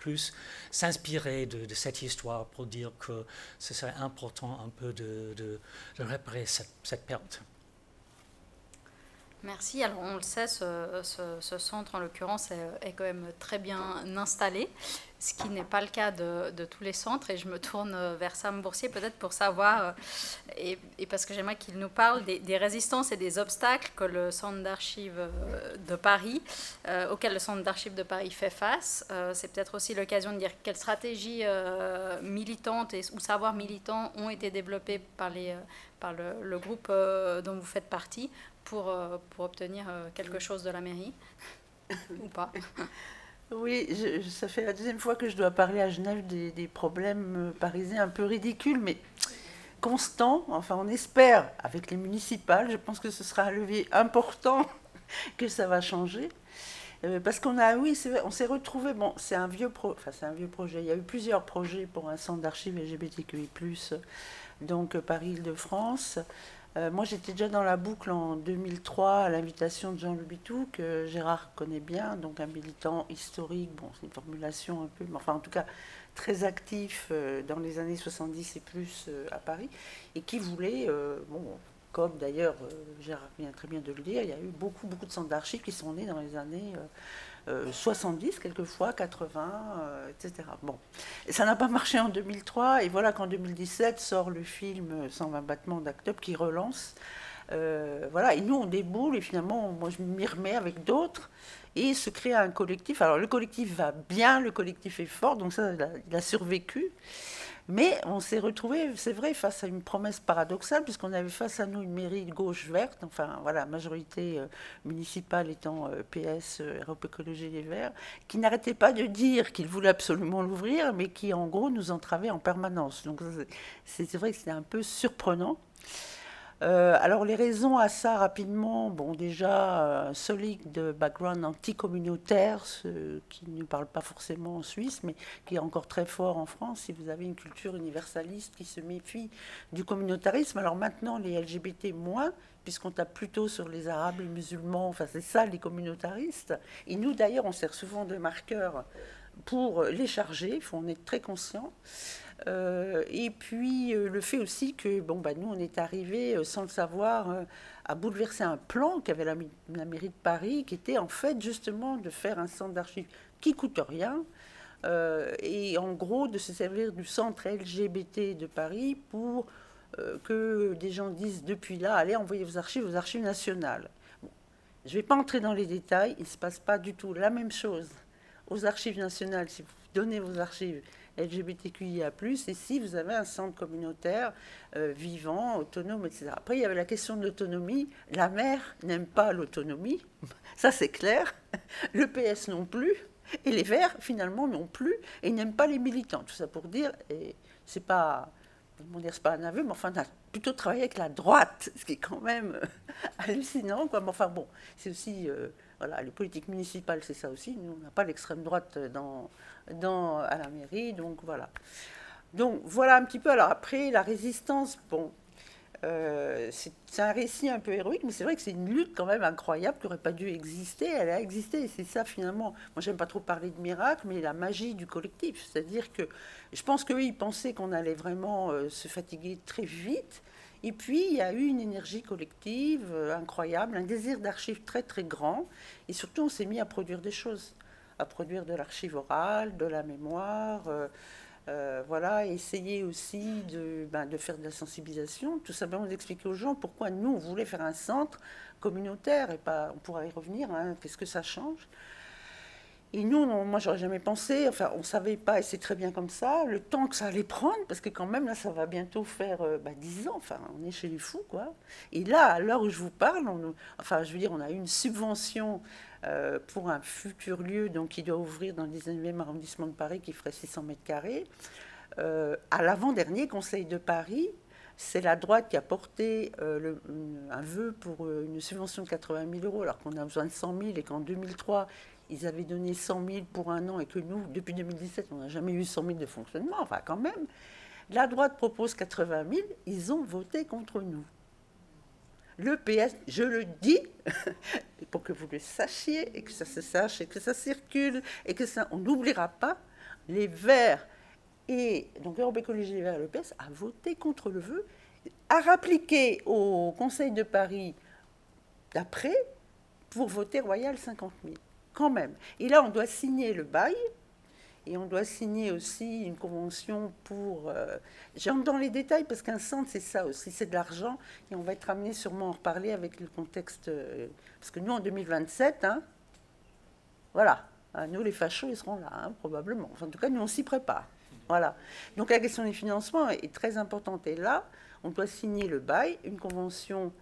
s'inspirait de cette histoire pour dire que ce serait important un peu de réparer cette perte. Merci. Alors, on le sait, ce centre, en l'occurrence, est quand même très bien installé, ce qui n'est pas le cas de tous les centres. Et je me tourne vers Sam Boursier, peut-être pour savoir, et parce que j'aimerais qu'il nous parle des résistances et des obstacles que le centre d'archives de Paris, auquel le centre d'archives de Paris fait face. C'est peut-être aussi l'occasion de dire quelles stratégies militantes ou savoirs militants ont été développés par le groupe dont vous faites partie, pour obtenir quelque chose de la mairie, ou pas? Oui, ça fait la deuxième fois que je dois parler à Genève des problèmes parisiens un peu ridicules, mais constants. Enfin, on espère, avec les municipales, je pense que ce sera un levier important, que ça va changer. Parce qu'on a, oui, c'est vrai, on s'est retrouvés, bon, c'est un vieux projet, il y a eu plusieurs projets pour un centre d'archives LGBTQI+, donc Paris-Île-de-France. Moi, j'étais déjà dans la boucle en 2003 à l'invitation de Jean Lubitou, que Gérard connaît bien, donc un militant historique, bon, c'est une formulation un peu, mais enfin en tout cas très actif dans les années 70 et plus à Paris, et qui voulait, bon, comme d'ailleurs Gérard vient très bien de le dire, il y a eu beaucoup de centres d'archives qui sont nés dans les années 70 quelquefois, 80, etc. Bon, et ça n'a pas marché en 2003, et voilà qu'en 2017 sort le film 120 battements d'Act Up qui relance. Voilà, et nous on déboule, et finalement moi je m'y remets avec d'autres, et se crée un collectif. Alors le collectif va bien, le collectif est fort, donc ça il a survécu. Mais on s'est retrouvé, c'est vrai, face à une promesse paradoxale, puisqu'on avait face à nous une mairie de gauche verte, enfin voilà, majorité municipale étant PS, Europe Écologie Les Verts, qui n'arrêtait pas de dire qu'il voulait absolument l'ouvrir, mais qui en gros nous entravait en permanence. Donc c'est vrai que c'était un peu surprenant. Alors les raisons à ça rapidement, bon déjà un solide background anticommunautaire, ce qui ne parle pas forcément en Suisse, mais qui est encore très fort en France. Si vous avez une culture universaliste qui se méfie du communautarisme, alors maintenant les LGBT moins, puisqu'on tape plutôt sur les Arabes, les musulmans, enfin c'est ça les communautaristes. Et nous d'ailleurs on sert souvent de marqueurs pour les charger, il faut en être très conscient. Et puis le fait aussi que bon, bah, nous on est arrivés sans le savoir à bouleverser un plan qu'avait la mairie de Paris, qui était en fait justement de faire un centre d'archives qui coûte rien, et en gros de se servir du centre LGBT de Paris pour que des gens disent depuis là, allez envoyer vos archives aux archives nationales. Bon, je ne vais pas entrer dans les détails, il ne se passe pas du tout la même chose aux archives nationales si vous donnez vos archives LGBTQIA+, et si vous avez un centre communautaire vivant, autonome, etc. Après, il y avait la question de l'autonomie. La maire n'aime pas l'autonomie, ça c'est clair. Le PS non plus, et les Verts, finalement, non plus, et ils n'aiment pas les militants. Tout ça pour dire, et c'est pas... c'est pas un aveu, mais enfin, on a plutôt travaillé avec la droite, ce qui est quand même hallucinant, quoi. Mais enfin, bon, c'est aussi... voilà, les politiques municipales, c'est ça aussi. Nous, on n'a pas l'extrême droite à la mairie, donc voilà. Donc voilà un petit peu. Alors après, la résistance, bon, c'est un récit un peu héroïque, mais c'est vrai que c'est une lutte quand même incroyable qui n'aurait pas dû exister. Elle a existé, et c'est ça finalement. Moi, j'aime pas trop parler de miracle, mais la magie du collectif. C'est-à-dire que je pense qu'eux, ils pensaient qu'on allait vraiment se fatiguer très vite. Et puis, il y a eu une énergie collective incroyable, un désir d'archives très, très grand. Et surtout, on s'est mis à produire des choses, à produire de l'archive orale, de la mémoire, voilà, essayer aussi de faire de la sensibilisation, tout simplement d'expliquer aux gens pourquoi nous, on voulait faire un centre communautaire, et pas, on pourra y revenir, hein, qu'est-ce que ça change. Et nous, moi, j'aurais jamais pensé, enfin, on savait pas, et c'est très bien comme ça, le temps que ça allait prendre, parce que quand même, là, ça va bientôt faire 10 ans, enfin, on est chez les fous, quoi. Et là, à l'heure où je vous parle, enfin, je veux dire, on a eu une subvention pour un futur lieu, donc qui doit ouvrir dans le 19e arrondissement de Paris, qui ferait 600 mètres carrés. À l'avant-dernier Conseil de Paris, c'est la droite qui a porté un vœu pour une subvention de 80 000 euros, alors qu'on a besoin de 100 000, et qu'en 2003, ils avaient donné 100 000 pour un an, et que nous, depuis 2017, on n'a jamais eu 100 000 de fonctionnement, enfin quand même. La droite propose 80 000, ils ont voté contre nous. Le PS, je le dis, pour que vous le sachiez, et que ça se sache, et que ça circule, et que ça, on n'oubliera pas, les Verts, et donc Europe Écologie Les Verts et le PS, a voté contre le vœu, a rappliqué au Conseil de Paris d'après, pour voter Royal 50 000. Quand même. Et là, on doit signer le bail, et on doit signer aussi une convention pour... J'entre dans les détails, parce qu'un centre, c'est ça aussi, c'est de l'argent, et on va être amené sûrement à en reparler avec le contexte... parce que nous, en 2027, hein, voilà, nous, les fachos, ils seront là, hein, probablement. Enfin, en tout cas, nous, on s'y prépare. Voilà. Donc, la question des financements est très importante. Et là, on doit signer le bail, une convention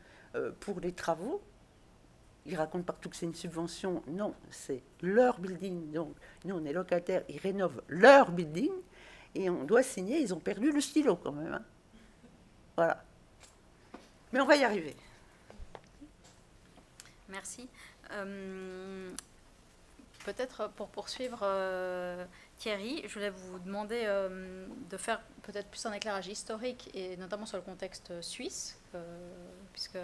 pour les travaux. Ils racontent partout que c'est une subvention. Non, c'est leur building. Donc, nous, on est locataires. Ils rénovent leur building. Et on doit signer. Ils ont perdu le stylo, quand même. Hein. Voilà. Mais on va y arriver. Merci. Peut-être pour poursuivre, Thierry, je voulais vous demander de faire peut-être plus un éclairage historique et notamment sur le contexte suisse, puisque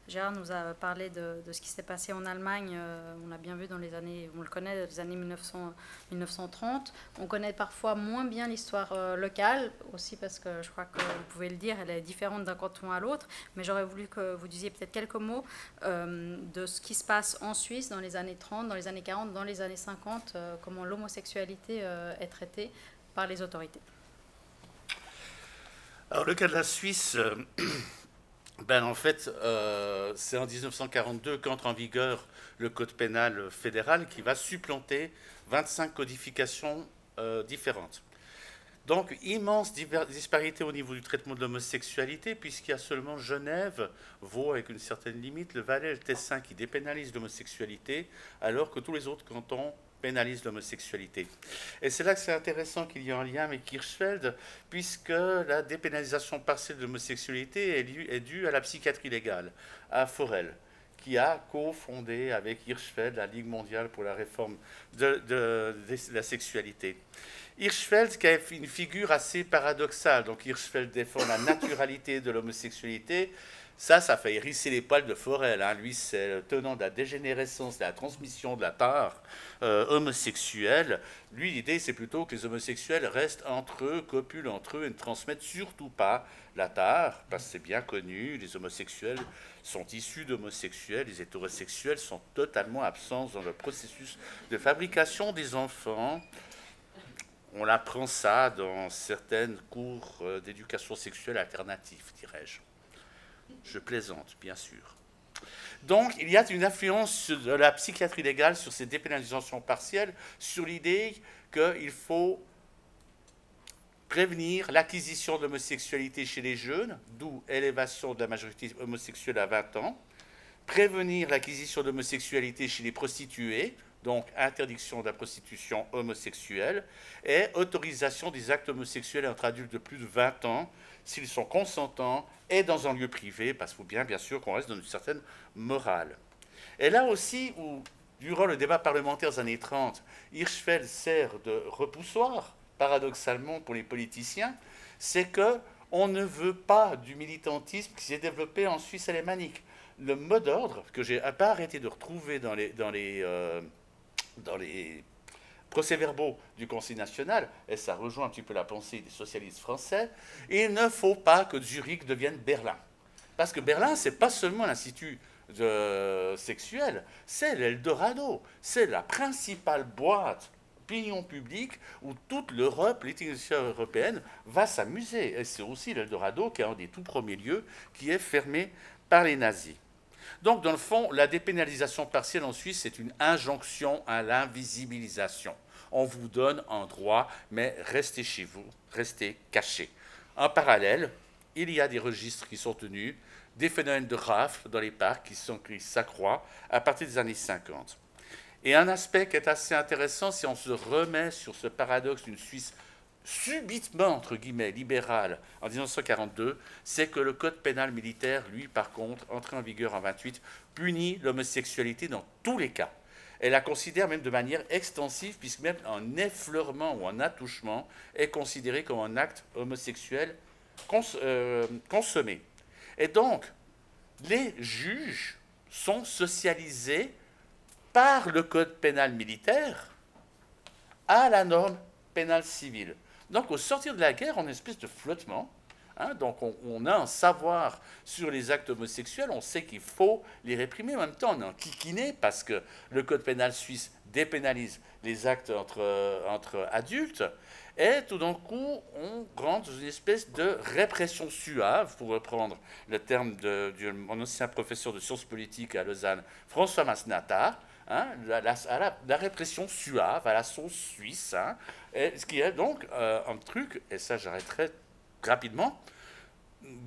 Gérard nous a parlé de ce qui s'est passé en Allemagne. On l'a bien vu dans les années, on le connaît, les années 1930. On connaît parfois moins bien l'histoire locale, aussi parce que je crois que vous pouvez le dire, elle est différente d'un canton à l'autre. Mais j'aurais voulu que vous disiez peut-être quelques mots de ce qui se passe en Suisse dans les années 30, dans les années 40, dans les années 50, comment l'homosexualité est traitée par les autorités. Alors le cas de la Suisse, en fait, c'est en 1942 qu'entre en vigueur le code pénal fédéral qui va supplanter 25 codifications différentes. Donc, immense disparité au niveau du traitement de l'homosexualité, puisqu'il y a seulement Genève, Vaud avec une certaine limite, le Valais et le Tessin qui dépénalisent l'homosexualité, alors que tous les autres cantons pénalisent l'homosexualité. Et c'est là que c'est intéressant qu'il y ait un lien avec Hirschfeld, puisque la dépénalisation partielle de l'homosexualité est due à la psychiatrie légale, à Forel, qui a cofondé avec Hirschfeld la Ligue mondiale pour la réforme de la sexualité. Hirschfeld qui a une figure assez paradoxale, donc Hirschfeld défend la naturalité de l'homosexualité. Ça fait hérisser les poils de Forel. Hein. Lui, c'est le tenant de la dégénérescence, de la transmission de la tare homosexuelle. Lui, l'idée, c'est plutôt que les homosexuels restent entre eux, copulent entre eux et ne transmettent surtout pas la tare, parce que c'est bien connu, les homosexuels sont issus d'homosexuels, les hétérosexuels sont totalement absents dans le processus de fabrication des enfants. On apprend ça dans certaines cours d'éducation sexuelle alternative, dirais-je. Je plaisante, bien sûr. Donc, il y a une influence de la psychiatrie légale sur ces dépénalisations partielles, sur l'idée qu'il faut prévenir l'acquisition de l'homosexualité chez les jeunes, d'où élévation de la majorité homosexuelle à 20 ans, prévenir l'acquisition de l'homosexualité chez les prostituées, donc interdiction de la prostitution homosexuelle, et autorisation des actes homosexuels entre adultes de plus de 20 ans, s'ils sont consentants et dans un lieu privé, parce qu'il faut bien sûr qu'on reste dans une certaine morale. Et là aussi, où, durant le débat parlementaire des années 30, Hirschfeld sert de repoussoir, paradoxalement pour les politiciens, c'est qu'on ne veut pas du militantisme qui s'est développé en Suisse alémanique. Le mot d'ordre, que je n'ai pas arrêté de retrouver dans les procès-verbaux du Conseil national, et ça rejoint un petit peu la pensée des socialistes français, il ne faut pas que Zurich devienne Berlin. Parce que Berlin, ce n'est pas seulement l'institut sexuel, c'est l'Eldorado, c'est la principale boîte opinion publique où toute l'Europe, l'intelligence européenne, va s'amuser. Et c'est aussi l'Eldorado qui est un des tout premiers lieux qui est fermé par les nazis. Donc, dans le fond, la dépénalisation partielle en Suisse, c'est une injonction à l'invisibilisation. On vous donne un droit, mais restez chez vous, restez cachés. En parallèle, il y a des registres qui sont tenus, des phénomènes de rafle dans les parcs qui s'accroît à partir des années 50. Et un aspect qui est assez intéressant, si on se remet sur ce paradoxe d'une Suisse subitement, entre guillemets, libérale en 1942, c'est que le code pénal militaire, lui, par contre, entré en vigueur en 1928, punit l'homosexualité dans tous les cas. Elle la considère même de manière extensive, puisque même un effleurement ou un attouchement est considéré comme un acte homosexuel consommé. Et donc, les juges sont socialisés par le code pénal militaire à la norme pénale civile. Donc, au sortir de la guerre, on a une espèce de flottement. Hein, donc, on a un savoir sur les actes homosexuels, on sait qu'il faut les réprimer. En même temps, on est enquiquiné parce que le code pénal suisse dépénalise les actes entre adultes. Et tout d'un coup, on rentre dans une espèce de répression suave, pour reprendre le terme de mon ancien professeur de sciences politiques à Lausanne, François Masnata. Hein, la répression suave, à la sauce suisse, hein, et ce qui est donc un truc, et ça j'arrêterai rapidement,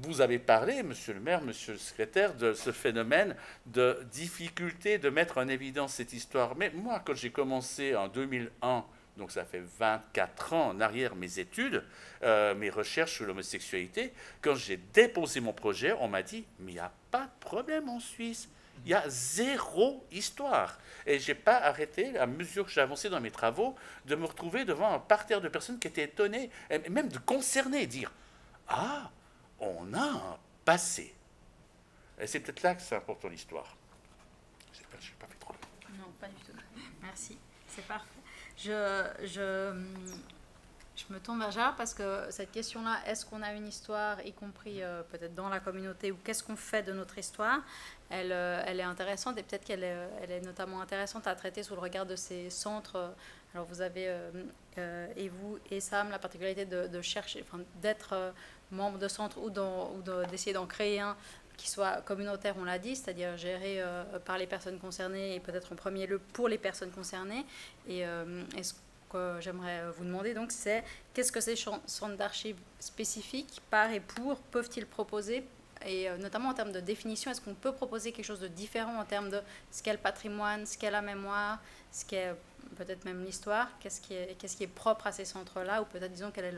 vous avez parlé, monsieur le maire, monsieur le secrétaire, de ce phénomène de difficulté de mettre en évidence cette histoire. Mais moi, quand j'ai commencé en 2001, donc ça fait 24 ans en arrière mes études, mes recherches sur l'homosexualité, quand j'ai déposé mon projet, on m'a dit « mais il n'y a pas de problème en Suisse ». Il y a zéro histoire. Et je n'ai pas arrêté, à mesure que j'ai avancé dans mes travaux, de me retrouver devant un parterre de personnes qui étaient étonnées, et même de concernées, dire « Ah, on a un passé ». Et c'est peut-être là que c'est important l'histoire. J'espère que je n'ai pas fait trop long. Non, pas du tout. Merci, c'est parfait. Je me tourne vers Gérard parce que cette question-là, est-ce qu'on a une histoire, y compris peut-être dans la communauté, ou qu'est-ce qu'on fait de notre histoire, elle est intéressante et peut-être qu'elle est notamment intéressante à traiter sous le regard de ces centres. Alors vous avez, et vous et Sam, la particularité de chercher, enfin, d'être membre de centre ou d'essayer d'en créer un qui soit communautaire, on l'a dit, c'est-à-dire géré par les personnes concernées et peut-être en premier lieu pour les personnes concernées. Et ce que j'aimerais vous demander, donc, c'est qu'est-ce que ces centres d'archives spécifiques par et pour peuvent-ils proposer, et notamment en termes de définition, est-ce qu'on peut proposer quelque chose de différent en termes de ce qu'est le patrimoine, ce qu'est la mémoire, ce qu'est peut-être même l'histoire, qu'est-ce qui est propre à ces centres-là, ou peut-être disons quel est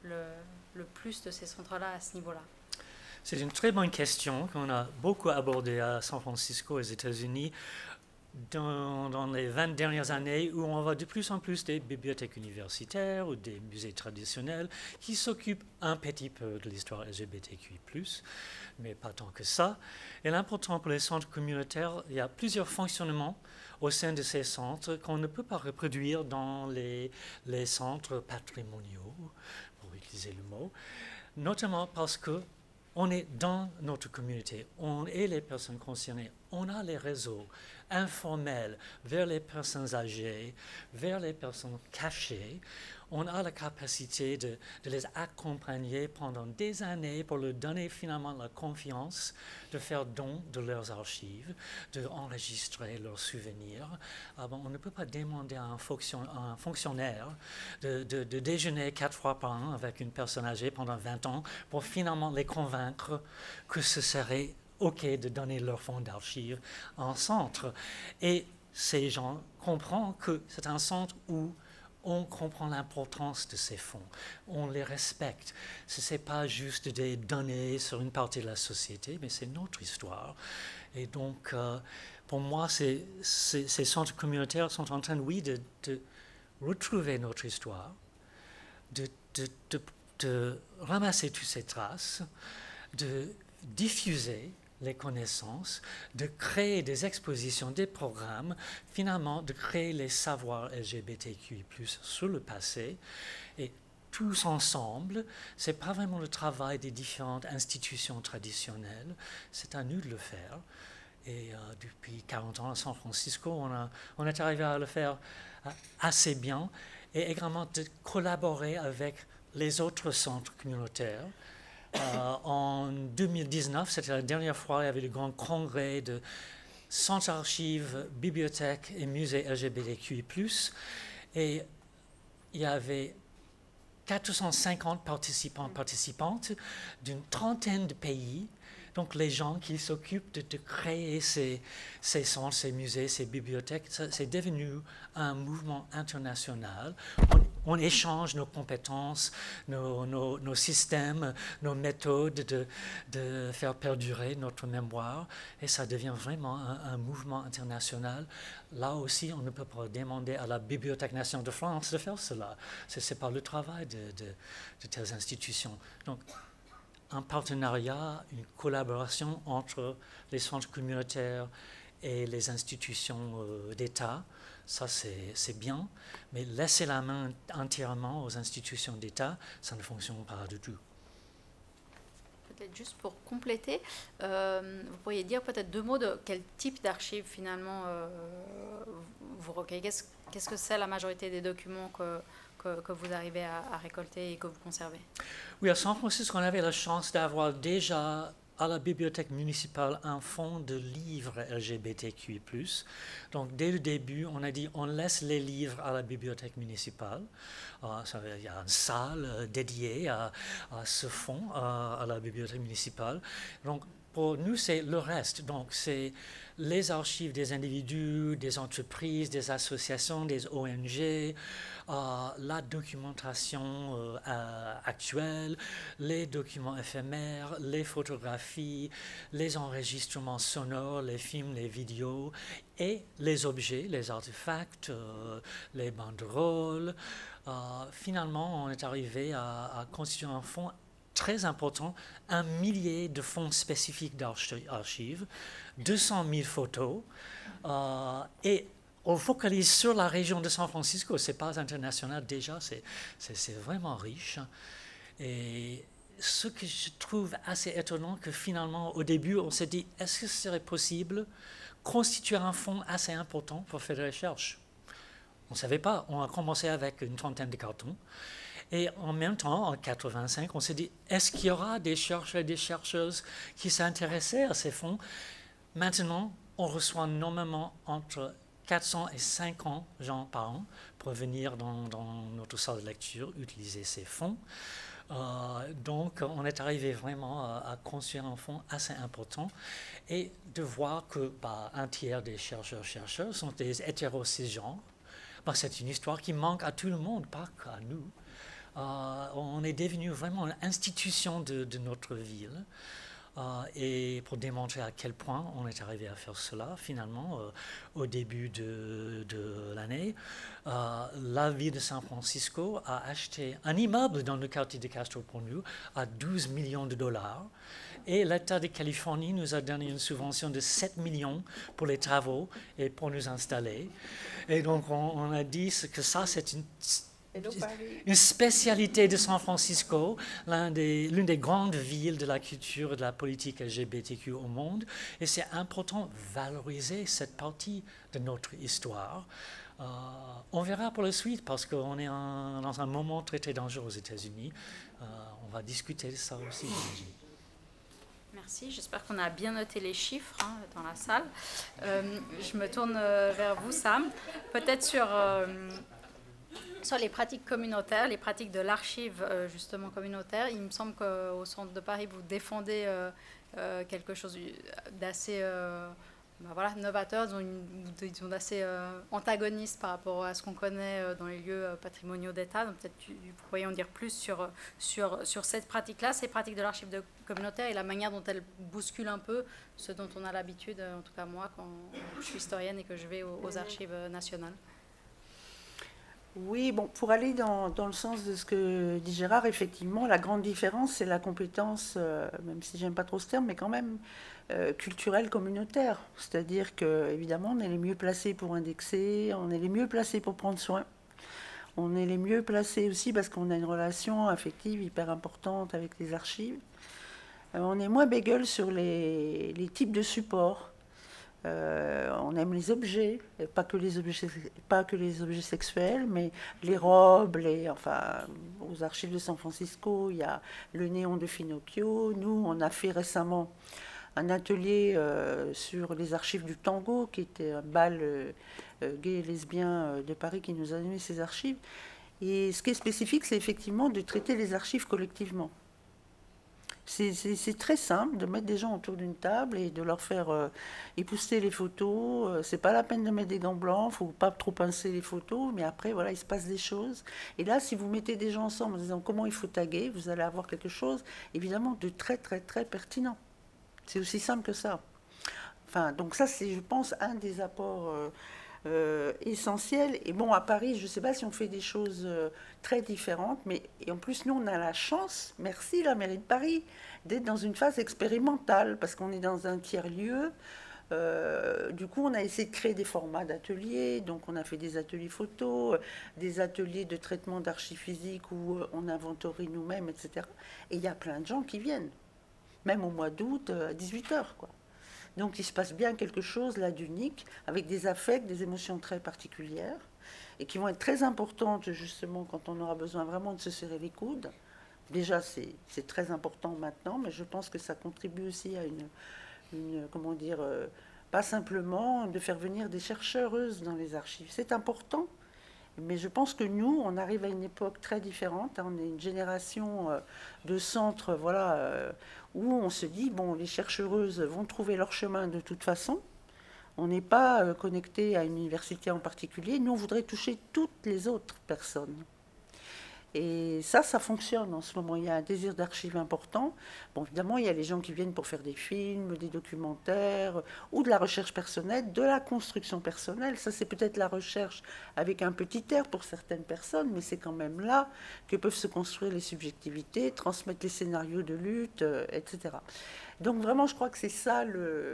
le plus de ces centres-là à ce niveau-là. C'est une très bonne question qu'on a beaucoup abordée à San Francisco, aux États-Unis, dans les 20 dernières années, où on voit de plus en plus des bibliothèques universitaires ou des musées traditionnels qui s'occupent un petit peu de l'histoire LGBTQI+, mais pas tant que ça. Et l'important pour les centres communautaires, il y a plusieurs fonctionnements au sein de ces centres qu'on ne peut pas reproduire dans les centres patrimoniaux, pour utiliser le mot, notamment parce que on est dans notre communauté, on est les personnes concernées, on a les réseaux informels vers les personnes âgées, vers les personnes cachées. On a la capacité de les accompagner pendant des années pour leur donner finalement la confiance de faire don de leurs archives, d'enregistrer leurs souvenirs. On ne peut pas demander à un fonctionnaire de déjeuner 4 fois par an avec une personne âgée pendant 20 ans pour finalement les convaincre que ce serait OK de donner leur fonds d'archives à un centre. Et ces gens comprennent que c'est un centre où on comprend l'importance de ces fonds, on les respecte. Ce n'est pas juste des données sur une partie de la société, mais c'est notre histoire. Et donc, pour moi, ces centres communautaires sont en train, oui, de retrouver notre histoire, de ramasser toutes ces traces, de diffuser les connaissances, de créer des expositions, des programmes, finalement de créer les savoirs LGBTQI+, sur le passé. Et tous ensemble, ce n'est pas vraiment le travail des différentes institutions traditionnelles, c'est à nous de le faire. Et depuis 40 ans à San Francisco, on est arrivé à le faire assez bien, et également de collaborer avec les autres centres communautaires. En 2019, c'était la dernière fois, il y avait le grand congrès de centres archives, bibliothèques et musées LGBTQI+, et il y avait 450 participantes d'une trentaine de pays. Donc les gens qui s'occupent de créer ces centres, ces musées, ces bibliothèques, c'est devenu un mouvement international. On échange nos compétences, nos systèmes, nos méthodes de faire perdurer notre mémoire, et ça devient vraiment un mouvement international. Là aussi, on ne peut pas demander à la Bibliothèque nationale de France de faire cela. Ce n'est pas le travail de telles institutions. Donc, un partenariat, une collaboration entre les centres communautaires et les institutions d'État, ça c'est bien, mais laisser la main entièrement aux institutions d'État, ça ne fonctionne pas du tout. Peut-être juste pour compléter, vous pourriez dire peut-être 2 mots de quel type d'archives finalement vous recueillez. Qu'est-ce que c'est la majorité des documents que vous arrivez à récolter et que vous conservez? Oui, à San Francisco, on avait la chance d'avoir déjà à la bibliothèque municipale un fonds de livres LGBTQI+. Donc, dès le début, on a dit on laisse les livres à la bibliothèque municipale. Il y a une salle dédiée à ce fonds, à la bibliothèque municipale. Donc, pour nous, c'est le reste. Donc, c'est les archives des individus, des entreprises, des associations, des ONG, la documentation actuelle, les documents éphémères, les photographies, les enregistrements sonores, les films, les vidéos et les objets, les artefacts, les banderoles. Finalement, on est arrivé à constituer un fonds très important, 1 millier de fonds spécifiques d'archives, 200 000 photos, et on focalise sur la région de San Francisco, c'est pas international déjà, c'est vraiment riche. Et ce que je trouve assez étonnant, que finalement, au début, on s'est dit, est-ce que ce serait possible constituer un fonds assez important pour faire des recherches? On ne savait pas, on a commencé avec une trentaine de cartons. Et en même temps, en 1985, on s'est dit, est-ce qu'il y aura des chercheurs et des chercheuses qui s'intéressaient à ces fonds? Maintenant, on reçoit normalement entre 400 et 500 gens par an pour venir dans notre salle de lecture, utiliser ces fonds. Donc, on est arrivé vraiment à construire un fonds assez important et de voir que un tiers des chercheurs-chercheurs sont des hétéro-cisgenres. C'est une histoire qui manque à tout le monde, pas qu'à nous. On est devenu vraiment une institution de notre ville. Et pour démontrer à quel point on est arrivé à faire cela, finalement, au début de l'année, la ville de San Francisco a acheté un immeuble dans le quartier de Castro pour nous à 12 millions de dollars. Et l'État de Californie nous a donné une subvention de 7 millions pour les travaux et pour nous installer. Et donc, on a dit que ça, c'est une spécialité de San Francisco, l'une des grandes villes de la culture et de la politique LGBTQ au monde. Et c'est important de valoriser cette partie de notre histoire. On verra pour la suite, parce qu'on est dans un moment très, très dangereux aux États-Unis. On va discuter de ça aussi. Merci, j'espère qu'on a bien noté les chiffres dans la salle. Je me tourne vers vous, Sam. Peut-être sur les pratiques communautaires, les pratiques de l'archive justement communautaire. Il me semble qu'au Centre de Paris, vous défendez quelque chose d'assez novateur, disons d'assez antagoniste par rapport à ce qu'on connaît dans les lieux patrimoniaux d'État. Donc peut-être vous pourriez en dire plus sur cette pratique-là, ces pratiques de l'archive communautaire et la manière dont elles bousculent un peu ce dont on a l'habitude, en tout cas moi, quand je suis historienne et que je vais aux archives nationales. Oui, bon, pour aller dans le sens de ce que dit Gérard, effectivement, la grande différence, c'est la compétence, même si j'aime pas trop ce terme, mais quand même culturelle communautaire. C'est-à-dire qu'évidemment, on est les mieux placés pour indexer, on est les mieux placés pour prendre soin. On est les mieux placés aussi parce qu'on a une relation affective hyper importante avec les archives. On est moins bégueule sur les types de supports. On aime les objets, pas que les objets sexuels, mais les robes, aux archives de San Francisco, il y a le néon de Finocchio. Nous, on a fait récemment un atelier sur les archives du tango, qui était un bal gay et lesbien de Paris qui nous a donné ces archives. Et ce qui est spécifique, c'est effectivement de traiter les archives collectivement. C'est très simple de mettre des gens autour d'une table et de leur faire épousseter les photos. C'est pas la peine de mettre des gants blancs, faut pas trop pincer les photos, mais après, voilà, il se passe des choses. Et là, si vous mettez des gens ensemble en disant comment il faut taguer, vous allez avoir quelque chose, évidemment, de très, très, très pertinent. C'est aussi simple que ça. Enfin, donc ça, c'est, je pense, un des apports essentiels. Et bon, à Paris, je ne sais pas si on fait des choses très différentes, mais et en plus, nous, on a la chance, merci la mairie de Paris, d'être dans une phase expérimentale, parce qu'on est dans un tiers-lieu. Du coup, on a essayé de créer des formats d'ateliers. Donc, on a fait des ateliers photos, des ateliers de traitement d'archives physiques où on inventorie nous-mêmes, etc. Et il y a plein de gens qui viennent, même au mois d'août, à 18h, quoi. Donc, il se passe bien quelque chose là d'unique, avec des affects, des émotions très particulières, et qui vont être très importantes, justement, quand on aura besoin vraiment de se serrer les coudes. Déjà, c'est très important maintenant, mais je pense que ça contribue aussi à comment dire, pas simplement de faire venir des chercheuses dans les archives. C'est important, Mais je pense que nous, on arrive à une époque très différente. On est une génération de centres, voilà, où on se dit, bon, les chercheuses vont trouver leur chemin de toute façon. On n'est pas connecté à une université en particulier. Nous, on voudrait toucher toutes les autres personnes. Et ça fonctionne en ce moment. Il y a un désir d'archives important. Bon, évidemment, il y a les gens qui viennent pour faire des films, des documentaires, ou de la recherche personnelle, de la construction personnelle. Ça, c'est peut-être la recherche avec un petit R pour certaines personnes, mais c'est quand même là que peuvent se construire les subjectivités, transmettre les scénarios de lutte, etc. Donc vraiment, je crois que c'est ça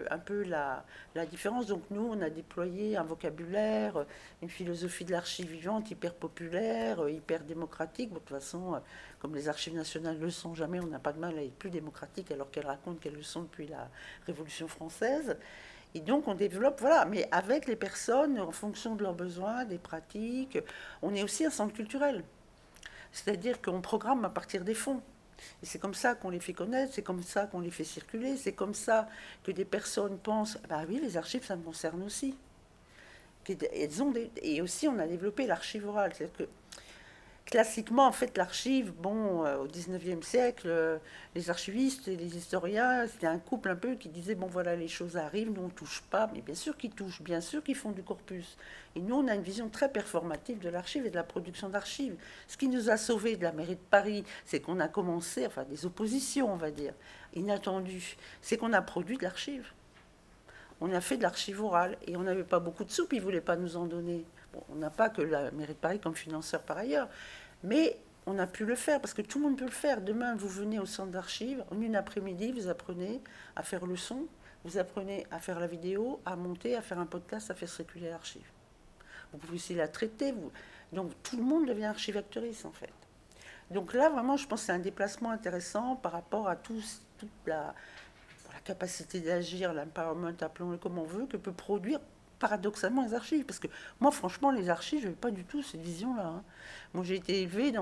un peu la différence. Donc nous, on a déployé un vocabulaire, une philosophie de l'archive vivante hyper populaire, hyper démocratique. Bon, de toute façon, comme les archives nationales ne le sont jamais, on n'a pas de mal à être plus démocratique alors qu'elles racontent qu'elles le sont depuis la Révolution française. Et donc on développe, voilà, mais avec les personnes, en fonction de leurs besoins, des pratiques. On est aussi un centre culturel. C'est-à-dire qu'on programme à partir des fonds. Et c'est comme ça qu'on les fait connaître, c'est comme ça qu'on les fait circuler, c'est comme ça que des personnes pensent, bah oui, les archives, ça me concerne aussi. Et aussi, on a développé l'archive orale. C'est-à-dire que, classiquement, en fait, l'archive, bon, au 19e siècle, les archivistes et les historiens, c'était un couple un peu qui disait, bon, voilà, les choses arrivent, nous, on ne touche pas, mais bien sûr qu'ils touchent, bien sûr qu'ils font du corpus. Et nous, on a une vision très performative de l'archive et de la production d'archives. Ce qui nous a sauvés de la mairie de Paris, c'est qu'on a commencé, enfin, des oppositions, on va dire, inattendues, c'est qu'on a produit de l'archive. On a fait de l'archive orale, et on n'avait pas beaucoup de sous, puis ils ne voulaient pas nous en donner. Bon, on n'a pas que la mairie de Paris comme financeur par ailleurs, mais on a pu le faire, parce que tout le monde peut le faire. Demain, vous venez au centre d'archives, en une après-midi, vous apprenez à faire le son, vous apprenez à faire la vidéo, à monter, à faire un podcast, à faire circuler l'archive. Vous pouvez aussi la traiter. Donc tout le monde devient archivactrice, en fait. Donc là, vraiment, je pense que c'est un déplacement intéressant par rapport à toute la capacité d'agir, l'empowerment, appelons-le comme on veut, que peut produire paradoxalement les archives. Parce que moi, franchement, les archives, je n'avais pas du tout cette vision-là. Hein. Moi, j'ai été élevée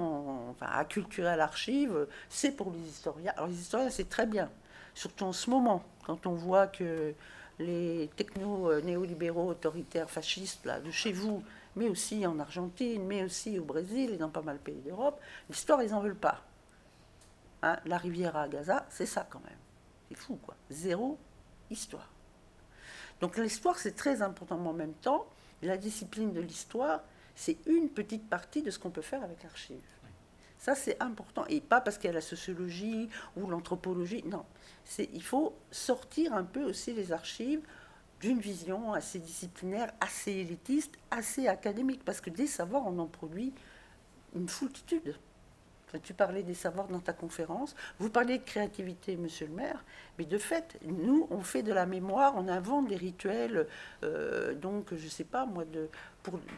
acculturée à l'archive, c'est pour les historiens. Alors les historiens, c'est très bien, surtout en ce moment, quand on voit que les techno-néolibéraux autoritaires fascistes là, de chez vous, mais aussi en Argentine, mais aussi au Brésil et dans pas mal de pays d'Europe, l'histoire, ils n'en veulent pas. Hein, la rivière à Gaza, c'est ça quand même. C'est fou, quoi. Zéro histoire. Donc l'histoire, c'est très important, mais en même temps, la discipline de l'histoire, c'est une petite partie de ce qu'on peut faire avec l'archive. Ça, c'est important. Et pas parce qu'il y a la sociologie ou l'anthropologie. Non. Il faut sortir un peu aussi les archives d'une vision assez disciplinaire, assez élitiste, assez académique. Parce que des savoirs, on en produit une foultitude. Tu parlais des savoirs dans ta conférence. Vous parlez de créativité, monsieur le maire. Mais de fait, nous, on fait de la mémoire, on invente des rituels, donc, je ne sais pas, moi,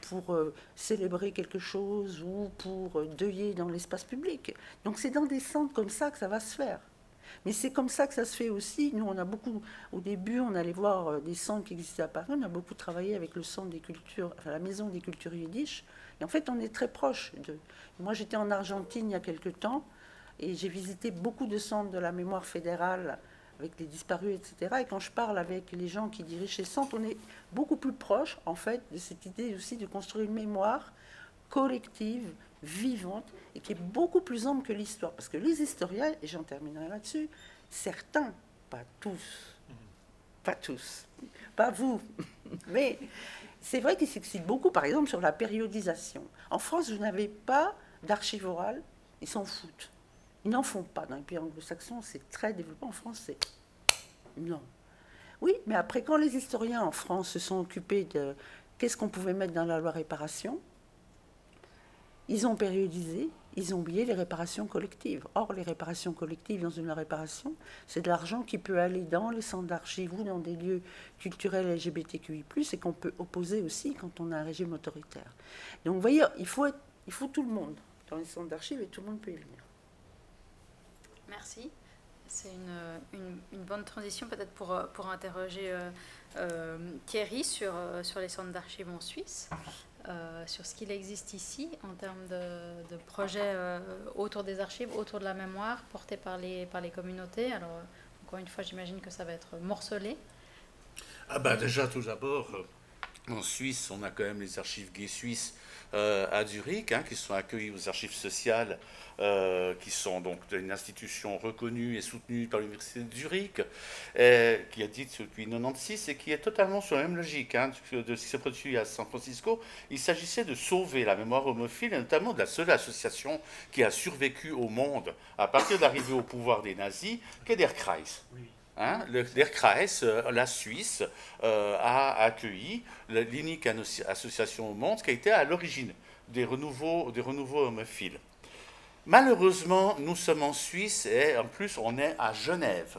pour célébrer quelque chose ou pour deuiller dans l'espace public. Donc, c'est dans des centres comme ça que ça va se faire. Mais c'est comme ça que ça se fait aussi. Nous, on a beaucoup, au début, on allait voir des centres qui existaient à Paris. On a beaucoup travaillé avec le centre des cultures, enfin, la maison des cultures yiddish. Et en fait, on est très proche de... Moi, j'étais en Argentine il y a quelque temps et j'ai visité beaucoup de centres de la mémoire fédérale avec les disparus, etc. Et quand je parle avec les gens qui dirigent ces centres, on est beaucoup plus proche, en fait, de cette idée aussi de construire une mémoire collective, vivante, et qui est beaucoup plus ample que l'histoire. Parce que les historiens, et j'en terminerai là-dessus, certains, pas tous, pas vous, mais c'est vrai qu'ils s'excitent beaucoup, par exemple, sur la périodisation. En France, vous n'avez pas d'archives orales, ils s'en foutent. Ils n'en font pas. Dans les pays anglo-saxons, c'est très développé. En France, c'est... Non. Oui, mais après, quand les historiens en France se sont occupés de qu'est-ce qu'on pouvait mettre dans la loi réparation, ils ont périodisé, ils ont oublié les réparations collectives. Or, les réparations collectives dans une réparation, c'est de l'argent qui peut aller dans les centres d'archives ou dans des lieux culturels LGBTQI+, et qu'on peut opposer aussi quand on a un régime autoritaire. Donc, vous voyez, il faut tout le monde dans les centres d'archives et tout le monde peut y venir. Merci. C'est une bonne transition peut-être pour interroger Thierry sur les centres d'archives en Suisse. Sur ce qu'il existe ici en termes de projets autour des archives, autour de la mémoire, portés par les communautés. Alors, encore une fois, j'imagine que ça va être morcelé. Ah ben déjà, tout d'abord, En Suisse, on a quand même les archives gays suisses à Zurich, hein, qui sont accueillis aux archives sociales, qui sont donc une institution reconnue et soutenue par l'Université de Zurich, qui a dit depuis 1996 et qui est totalement sur la même logique hein, de ce qui s'est produit à San Francisco. Il s'agissait de sauver la mémoire homophile, et notamment de la seule association qui a survécu au monde à partir de l'arrivée au pouvoir des nazis, qu'est Der Kreis. Oui. Hein, le Der Kreis, la Suisse, a accueilli l'unique association au monde qui a été à l'origine des renouveaux homophiles. Malheureusement, nous sommes en Suisse et en plus on est à Genève.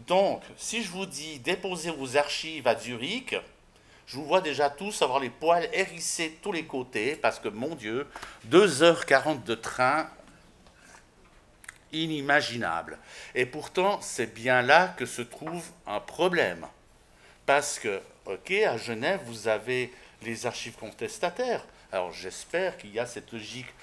Donc, si je vous dis déposez vos archives à Zurich, je vous vois déjà tous avoir les poils hérissés de tous les côtés parce que, mon Dieu, 2h40 de train, inimaginable. Et pourtant, c'est bien là que se trouve un problème. Parce que, ok, à Genève, vous avez les archives contestataires. Alors, j'espère qu'il y a cette logique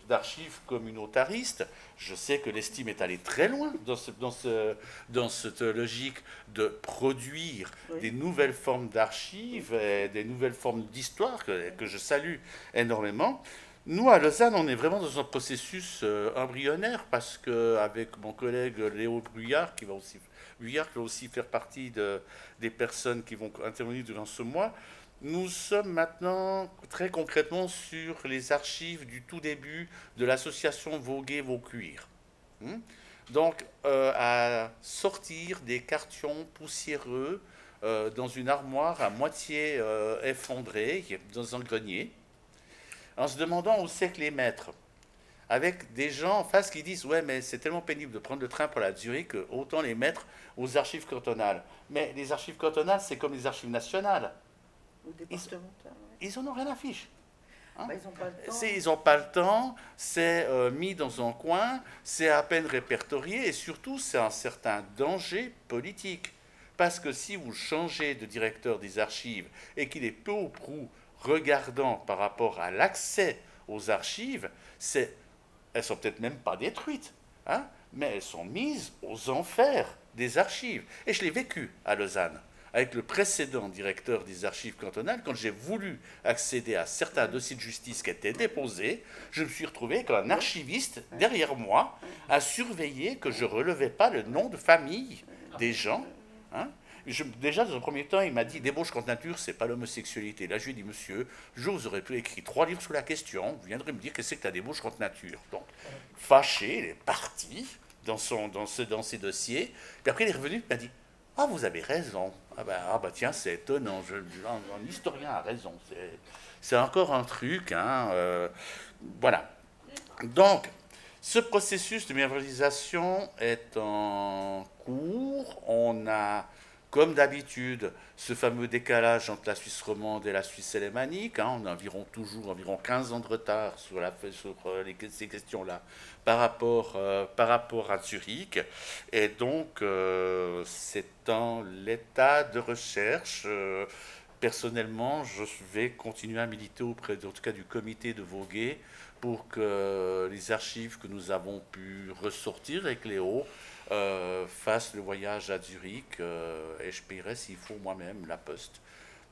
d'archives communautaristes. Je sais que l'estime est allée très loin dans cette logique de produire des nouvelles formes d'archives et des nouvelles formes d'histoire que je salue énormément. Nous, à Lausanne, on est vraiment dans un processus embryonnaire parce qu'avec mon collègue Léo Bruyard, qui va aussi faire partie des personnes qui vont intervenir durant ce mois, nous sommes maintenant très concrètement sur les archives du tout début de l'association Voguer Vos Cuirs. Donc, à sortir des cartons poussiéreux dans une armoire à moitié effondrée, dans un grenier, en se demandant où c'est que les mettre, avec des gens en face qui disent « Ouais, mais c'est tellement pénible de prendre le train pour la Zurich, autant les mettre aux archives cantonales. » Mais les archives cantonales, c'est comme les archives nationales. Ou départementales. Ils n'en ont rien à fiche. Hein? Ils n'ont pas le temps. Ils n'ont pas le temps, c'est mis dans un coin, c'est à peine répertorié, et surtout, c'est un certain danger politique. Parce que si vous changez de directeur des archives et qu'il est peu ou prou regardant par rapport à l'accès aux archives, elles sont peut-être même pas détruites, hein, mais elles sont mises aux enfers des archives. Et je l'ai vécu à Lausanne, avec le précédent directeur des archives cantonales. Quand j'ai voulu accéder à certains dossiers de justice qui étaient déposés, je me suis retrouvé avec un archiviste derrière moi à surveiller que je ne relevais pas le nom de famille des gens. Hein. Déjà, dans un premier temps, il m'a dit « Débauche contre nature, c'est pas l'homosexualité ». Là, je lui ai dit « Monsieur, je vous aurais pu écrire 3 livres sur la question, vous viendrez me dire qu'est-ce que c'est que la débauche contre nature ». Donc, fâché, il est parti dans ses dossiers. Puis après, il est revenu et m'a dit « Ah, vous avez raison. Ah bah tiens, c'est étonnant. Un historien a raison. C'est encore un truc. Hein, voilà. Donc, ce processus de mémorisation est en cours. On a, comme d'habitude, ce fameux décalage entre la Suisse romande et la Suisse alémanique. Hein, on a toujours environ 15 ans de retard sur ces questions-là par rapport à Zurich. Et donc, c'est dans l'état de recherche. Personnellement, je vais continuer à militer auprès, en tout cas, du comité de Voguer pour que les archives que nous avons pu ressortir avec Léo fassent le voyage à Zurich et je paierai s'il faut moi-même la poste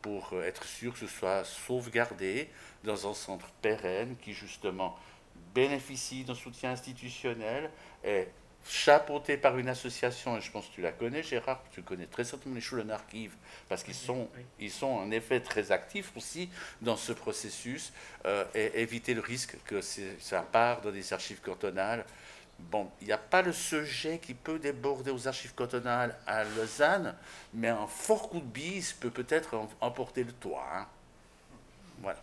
pour être sûr que ce soit sauvegardé dans un centre pérenne qui justement bénéficie d'un soutien institutionnel et chapeauté par une association, et je pense que tu la connais, Gérard, tu connais très certainement les Schulenarchives, parce qu'ils sont en effet très actifs aussi dans ce processus, et éviter le risque que ça part dans des archives cantonales. Bon, il n'y a pas le sujet qui peut déborder aux archives cantonales à Lausanne, mais un fort coup de bise peut peut-être emporter le toit. Hein. Voilà.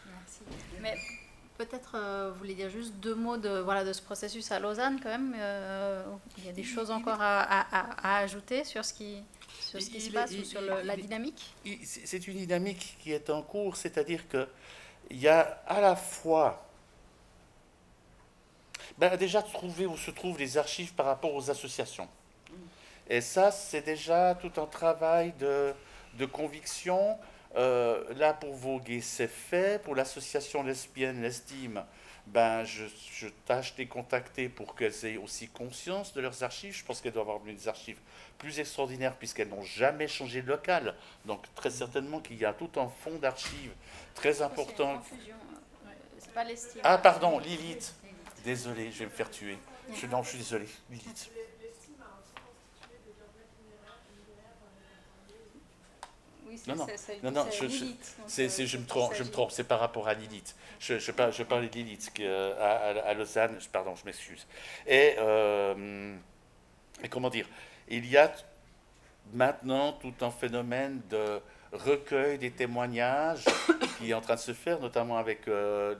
Merci. Mais peut-être vous voulez dire juste 2 mots de ce processus à Lausanne quand même. Il y a des choses encore à ajouter sur ce qui se passe ou sur la dynamique. C'est une dynamique qui est en cours, c'est-à-dire qu'il y a à la fois déjà trouver où se trouvent les archives par rapport aux associations. Et ça, c'est déjà tout un travail de conviction Là, pour Voguer, c'est fait. Pour l'association lesbienne L'Estime, ben, je tâche de les contacter pour qu'elles aient aussi conscience de leurs archives. Je pense qu'elles doivent avoir des archives plus extraordinaires puisqu'elles n'ont jamais changé de local. Donc très certainement qu'il y a tout un fonds d'archives très important. C'est pas l'Estime. Ah pardon, Lilith. Désolé, je vais me faire tuer. Non, je suis désolé, Lilith. Oui, Non, je je me trompe, c'est par rapport à Lilith. Je parlais de Lilith à Lausanne, pardon, je m'excuse. Et comment dire, il y a maintenant tout un phénomène de recueil des témoignages qui est en train de se faire, notamment avec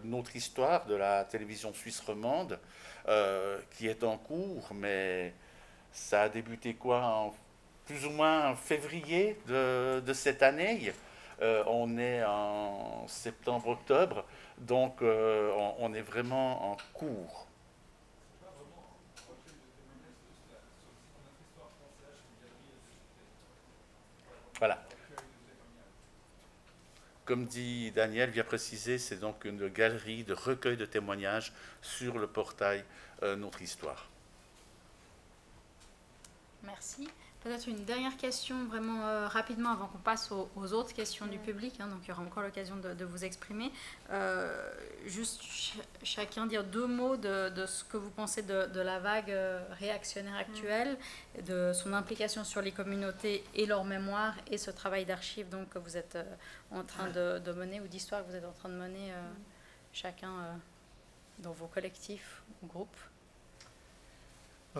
Notre Histoire de la télévision suisse romande, qui est en cours, mais ça a débuté quoi plus ou moins en février de cette année. On est en septembre-octobre, donc on est vraiment en cours. Voilà. Comme dit Daniel, vient préciser, c'est donc une galerie de recueil de témoignages sur le portail Notre Histoire. Merci. Peut-être une dernière question vraiment rapidement avant qu'on passe aux autres questions du public. Donc il y aura encore l'occasion de vous exprimer. Juste chacun dire 2 mots de ce que vous pensez de la vague réactionnaire actuelle, de son implication sur les communautés et leur mémoire et ce travail d'archives donc, que vous êtes en train de mener ou d'histoire que vous êtes en train de mener chacun dans vos collectifs ou groupes.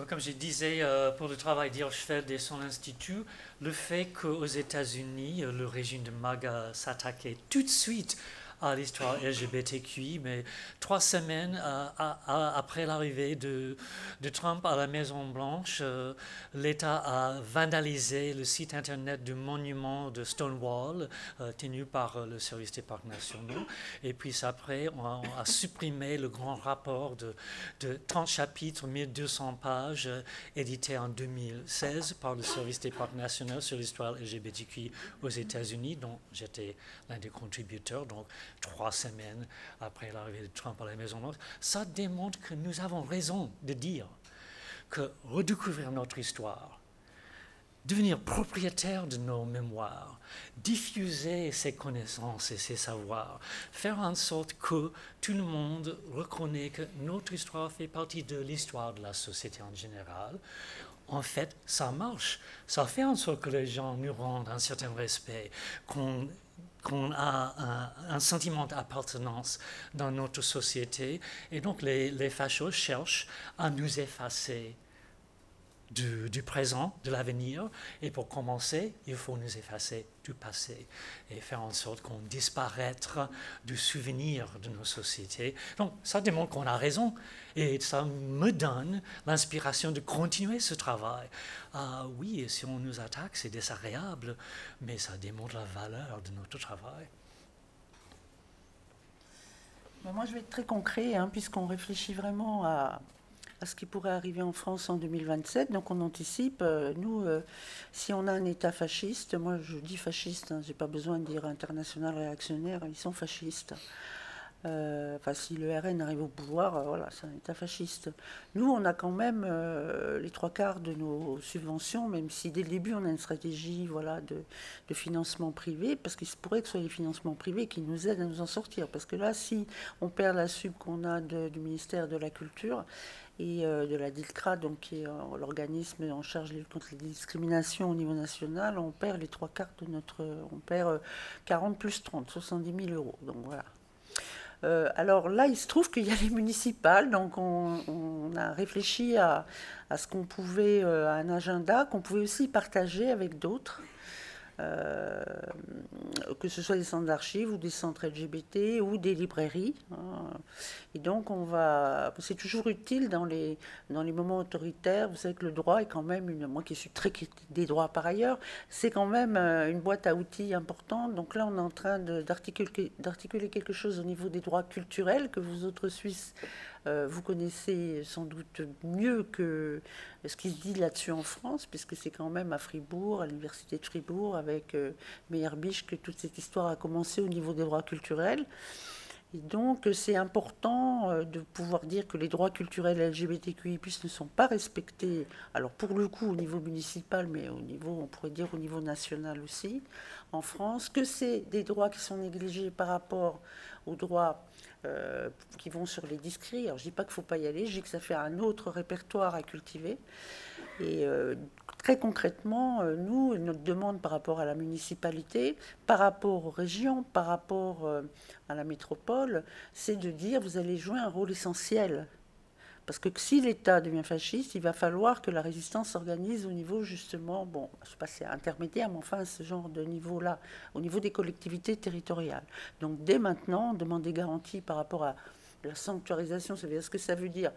Comme je disais, pour le travail d'Hirschfeld et son institut, le fait qu'aux États-Unis, le régime de MAGA s'attaquait tout de suite à l'histoire LGBTQI, mais 3 semaines après l'arrivée de Trump à la Maison-Blanche, l'État a vandalisé le site internet du monument de Stonewall, tenu par le service des parcs nationaux. Et puis après, on a supprimé le grand rapport de 30 chapitres, 1200 pages, édité en 2016 par le service des parcs nationaux sur l'histoire LGBTQI aux États-Unis, dont j'étais l'un des contributeurs. Donc, 3 semaines après l'arrivée de Trump à la Maison-Blanche, ça démontre que nous avons raison de dire que redécouvrir notre histoire, devenir propriétaire de nos mémoires, diffuser ses connaissances et ses savoirs, faire en sorte que tout le monde reconnaît que notre histoire fait partie de l'histoire de la société en général. En fait, ça marche. Ça fait en sorte que les gens nous rendent un certain respect, qu'on a un sentiment d'appartenance dans notre société. Et donc, les fachos cherchent à nous effacer du présent, de l'avenir. Et pour commencer, il faut nous effacer du passé et faire en sorte qu'on disparaisse du souvenir de nos sociétés. Donc, ça démontre qu'on a raison. Et ça me donne l'inspiration de continuer ce travail. Oui, si on nous attaque, c'est désagréable, mais ça démontre la valeur de notre travail. Moi, je vais être très concret, puisqu'on réfléchit vraiment à ce qui pourrait arriver en France en 2027. Donc on anticipe, nous, si on a un État fasciste, moi je dis fasciste, je n'ai pas besoin de dire international réactionnaire, ils sont fascistes. Si le RN arrive au pouvoir, voilà, c'est un État fasciste. Nous, on a quand même les 3/4 de nos subventions, même si dès le début, on a une stratégie de financement privé, parce qu'il se pourrait que ce soit les financements privés qui nous aident à nous en sortir. Parce que là, si on perd la sub qu'on a du ministère de la Culture et de la DILCRA, donc qui est l'organisme en charge de lutte contre les discriminations au niveau national, on perd les 3/4 de notre... On perd 40 plus 30, 70 000 €. Donc voilà. Alors là, il se trouve qu'il y a les municipales, donc on a réfléchi à ce qu'on pouvait, à un agenda qu'on pouvait aussi partager avec d'autres, que ce soit des centres d'archives ou des centres LGBT ou des librairies. Et donc c'est toujours utile dans les moments autoritaires. Vous savez que le droit est quand même, moi qui suis très critique des droits par ailleurs, c'est quand même une boîte à outils importante. Donc là, on est en train d'articuler quelque chose au niveau des droits culturels que vous autres Suisses Vous connaissez sans doute mieux que ce qui se dit là-dessus en France, puisque c'est quand même à Fribourg, à l'université de Fribourg, avec Meyerbeer, que toute cette histoire a commencé au niveau des droits culturels. Et donc, c'est important de pouvoir dire que les droits culturels LGBTQI+ ne sont pas respectés, alors pour le coup au niveau municipal, mais au niveau, on pourrait dire au niveau national aussi, en France, que c'est des droits qui sont négligés par rapport aux droits qui vont sur les discrits. Alors, je ne dis pas qu'il ne faut pas y aller, je dis que ça fait un autre répertoire à cultiver. Et très concrètement, nous, notre demande par rapport à la municipalité, par rapport aux régions, par rapport à la métropole, c'est de dire vous allez jouer un rôle essentiel. Parce que si l'État devient fasciste, il va falloir que la résistance s'organise au niveau justement, bon, je ne sais pas si c'est intermédiaire, mais enfin ce genre de niveau-là, au niveau des collectivités territoriales. Donc dès maintenant, on demande des garanties par rapport à la sanctuarisation, c'est-à-dire ce que ça veut dire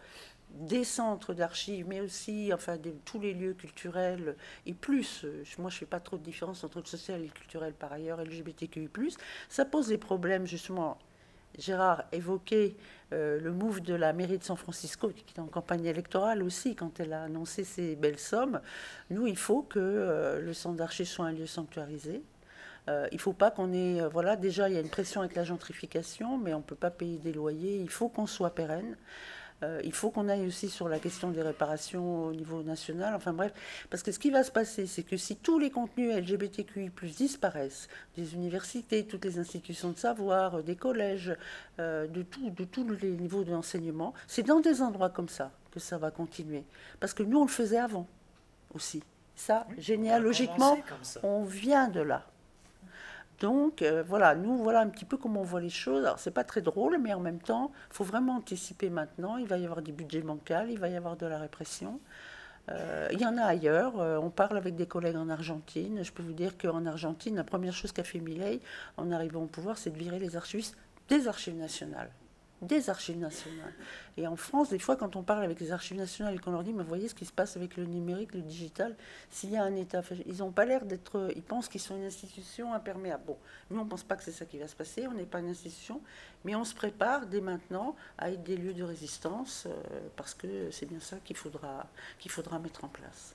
des centres d'archives, mais aussi enfin, tous les lieux culturels, et plus, moi je ne fais pas trop de différence entre le social et le culturel par ailleurs, LGBTQI+, ça pose des problèmes justement. Gérard évoquait le move de la mairie de San Francisco, qui est en campagne électorale aussi, quand elle a annoncé ces belles sommes. Nous, il faut que le centre d'archives soit un lieu sanctuarisé. Il ne faut pas qu'on ait... voilà, déjà, il y a une pression avec la gentrification, mais on ne peut pas payer des loyers. Il faut qu'on soit pérenne. Il faut qu'on aille aussi sur la question des réparations au niveau national, enfin bref, parce que ce qui va se passer, c'est que si tous les contenus LGBTQI+ disparaissent, des universités, toutes les institutions de savoir, des collèges, de tous les niveaux d'enseignement, c'est dans des endroits comme ça que ça va continuer. Parce que nous, on le faisait avant aussi. Ça, oui, généalogiquement, on vient de là. Donc, voilà, nous, voilà un petit peu comment on voit les choses. Alors, c'est pas très drôle, mais en même temps, il faut vraiment anticiper maintenant. Il va y avoir des budgets bancals, il va y avoir de la répression. Il y en a ailleurs. On parle avec des collègues en Argentine. Je peux vous dire qu'en Argentine, la première chose qu'a fait Milei en arrivant au pouvoir, c'est de virer les archivistes des archives nationales. Des archives nationales. Et en France, des fois, quand on parle avec les archives nationales et qu'on leur dit, mais voyez ce qui se passe avec le numérique, le digital, s'il y a un État, ils n'ont pas l'air d'être, ils pensent qu'ils sont une institution imperméable. Bon, nous, on ne pense pas que c'est ça qui va se passer, on n'est pas une institution, mais on se prépare dès maintenant à être des lieux de résistance, parce que c'est bien ça qu'il faudra mettre en place.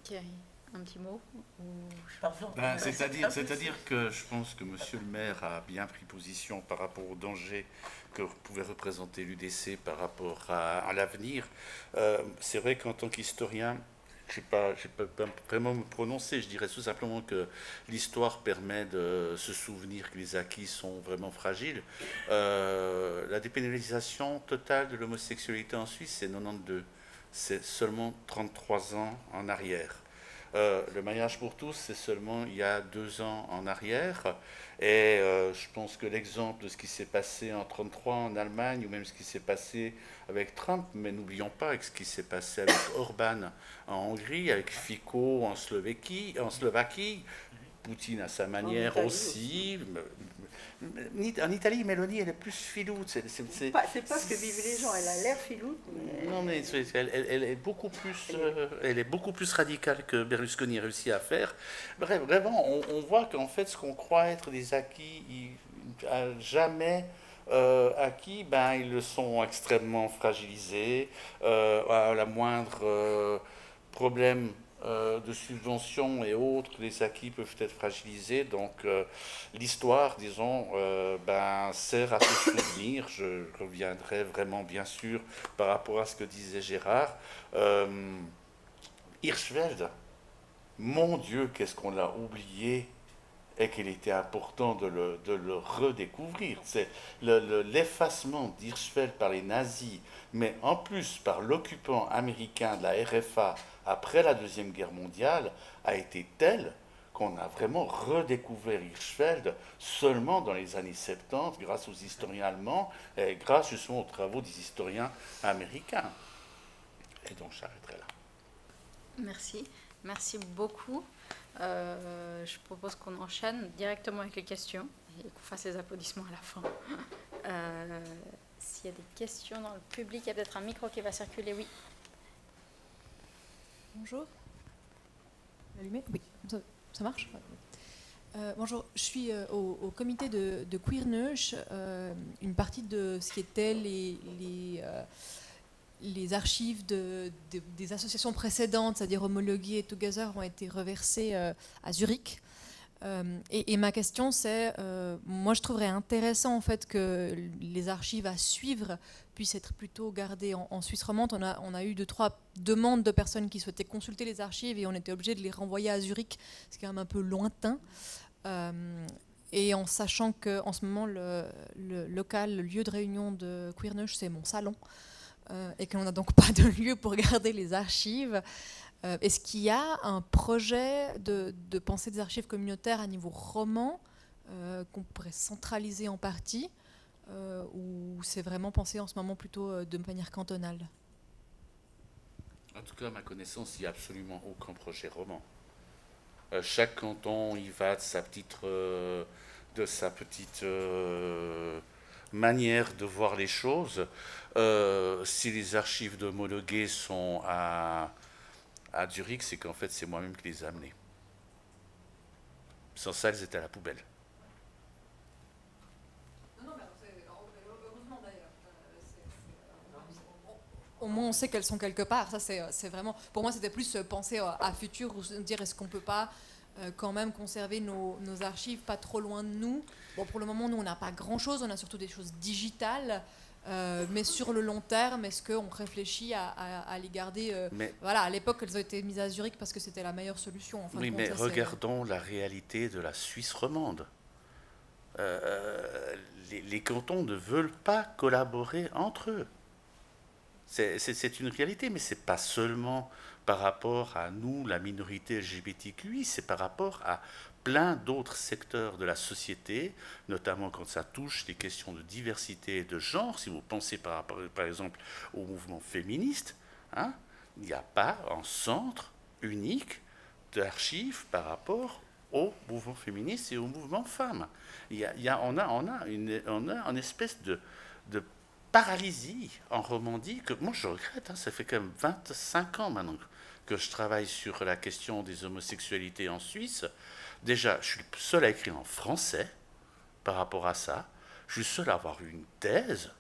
Thierry, un petit mot C'est-à-dire que je pense que Monsieur le maire a bien pris position par rapport au danger que pouvait représenter l'UDC par rapport à l'avenir. C'est vrai qu'en tant qu'historien, je ne peux pas vraiment me prononcer. Je dirais tout simplement que l'histoire permet de se souvenir que les acquis sont vraiment fragiles. La dépénalisation totale de l'homosexualité en Suisse, c'est 92. C'est seulement 33 ans en arrière. Le mariage pour tous, c'est seulement il y a 2 ans en arrière. Et je pense que l'exemple de ce qui s'est passé en 1933 en Allemagne, ou même ce qui s'est passé avec Trump, mais n'oublions pas avec ce qui s'est passé avec Orban en Hongrie, avec Fico en Slovaquie, Poutine à sa manière aussi. En Italie, Mélanie, elle est plus filoute. C'est pas ce que vivent les gens, elle a l'air filoute. Mais... Non, mais elle est beaucoup plus radicale que Berlusconi a réussi à faire. Bref, vraiment, on voit qu'en fait, ce qu'on croit être des acquis, jamais acquis, ben, ils le sont extrêmement fragilisés. À la moindre problème de subventions et autres, les acquis peuvent être fragilisés. Donc l'histoire, disons, sert à se souvenir. Je reviendrai vraiment, bien sûr, par rapport à ce que disait Gérard. Hirschfeld, mon Dieu, qu'est-ce qu'on l'a oublié et qu'il était important de le redécouvrir. C'est l'effacement d'Hirschfeld par les nazis, mais en plus par l'occupant américain de la RFA après la Deuxième Guerre mondiale, a été tel qu'on a vraiment redécouvert Hirschfeld seulement dans les années 70, grâce aux historiens allemands et grâce justement aux travaux des historiens américains. Et donc j'arrêterai là. Merci. Merci beaucoup. Je propose qu'on enchaîne directement avec les questions et qu'on fasse les applaudissements à la fin. S'il y a des questions dans le public, il y a peut-être un micro qui va circuler. Oui. Bonjour. Allumé ? Oui, ça marche ? Bonjour, je suis au comité de Queerneuch. Une partie de ce qui était les archives des associations précédentes, c'est-à-dire Homologuées et Together, ont été reversées à Zurich. Et ma question, c'est, moi je trouverais intéressant en fait que les archives à suivre puissent être plutôt gardées en Suisse romande. On a eu 2-3 demandes de personnes qui souhaitaient consulter les archives et on était obligé de les renvoyer à Zurich, c'est quand même un peu lointain. Et en sachant qu'en ce moment, le lieu de réunion de Queerneuch, c'est mon salon, et qu'on n'a donc pas de lieu pour garder les archives. Est-ce qu'il y a un projet de penser des archives communautaires à niveau roman qu'on pourrait centraliser en partie, ou c'est vraiment pensé en ce moment plutôt de manière cantonale? En tout cas, à ma connaissance, il n'y a absolument aucun projet roman. Chaque canton y va de sa petite manière de voir les choses. Si les archives d'homologués sont à Zurich, c'est qu'en fait c'est moi-même qui les ai amenées. Sans ça, elles étaient à la poubelle. Heureusement d'ailleurs. Au moins on sait qu'elles sont quelque part. Ça c'est vraiment. Pour moi c'était plus penser à futur, ou dire est-ce qu'on peut pas quand même conserver nos archives pas trop loin de nous. Bon, pour le moment nous on n'a pas grand-chose, on a surtout des choses digitales. Mais sur le long terme, est-ce qu'on réfléchit à les garder voilà, à l'époque, elles ont été mises à Zurich parce que c'était la meilleure solution. En fin de compte, mais regardons la réalité de la Suisse romande. Les cantons ne veulent pas collaborer entre eux. C'est une réalité, mais ce n'est pas seulement par rapport à nous, la minorité LGBTQI, c'est par rapport à plein d'autres secteurs de la société, notamment quand ça touche les questions de diversité et de genre. Si vous pensez par exemple au mouvement féministe, hein, il n'y a pas un centre unique d'archives par rapport au mouvement féministe et au mouvement femme. On a une espèce de paralysie en Romandie que moi je regrette. Ça fait quand même 25 ans maintenant que je travaille sur la question des homosexualités en Suisse. Déjà, je suis le seul à écrire en français par rapport à ça. Je suis le seul à avoir eu une thèse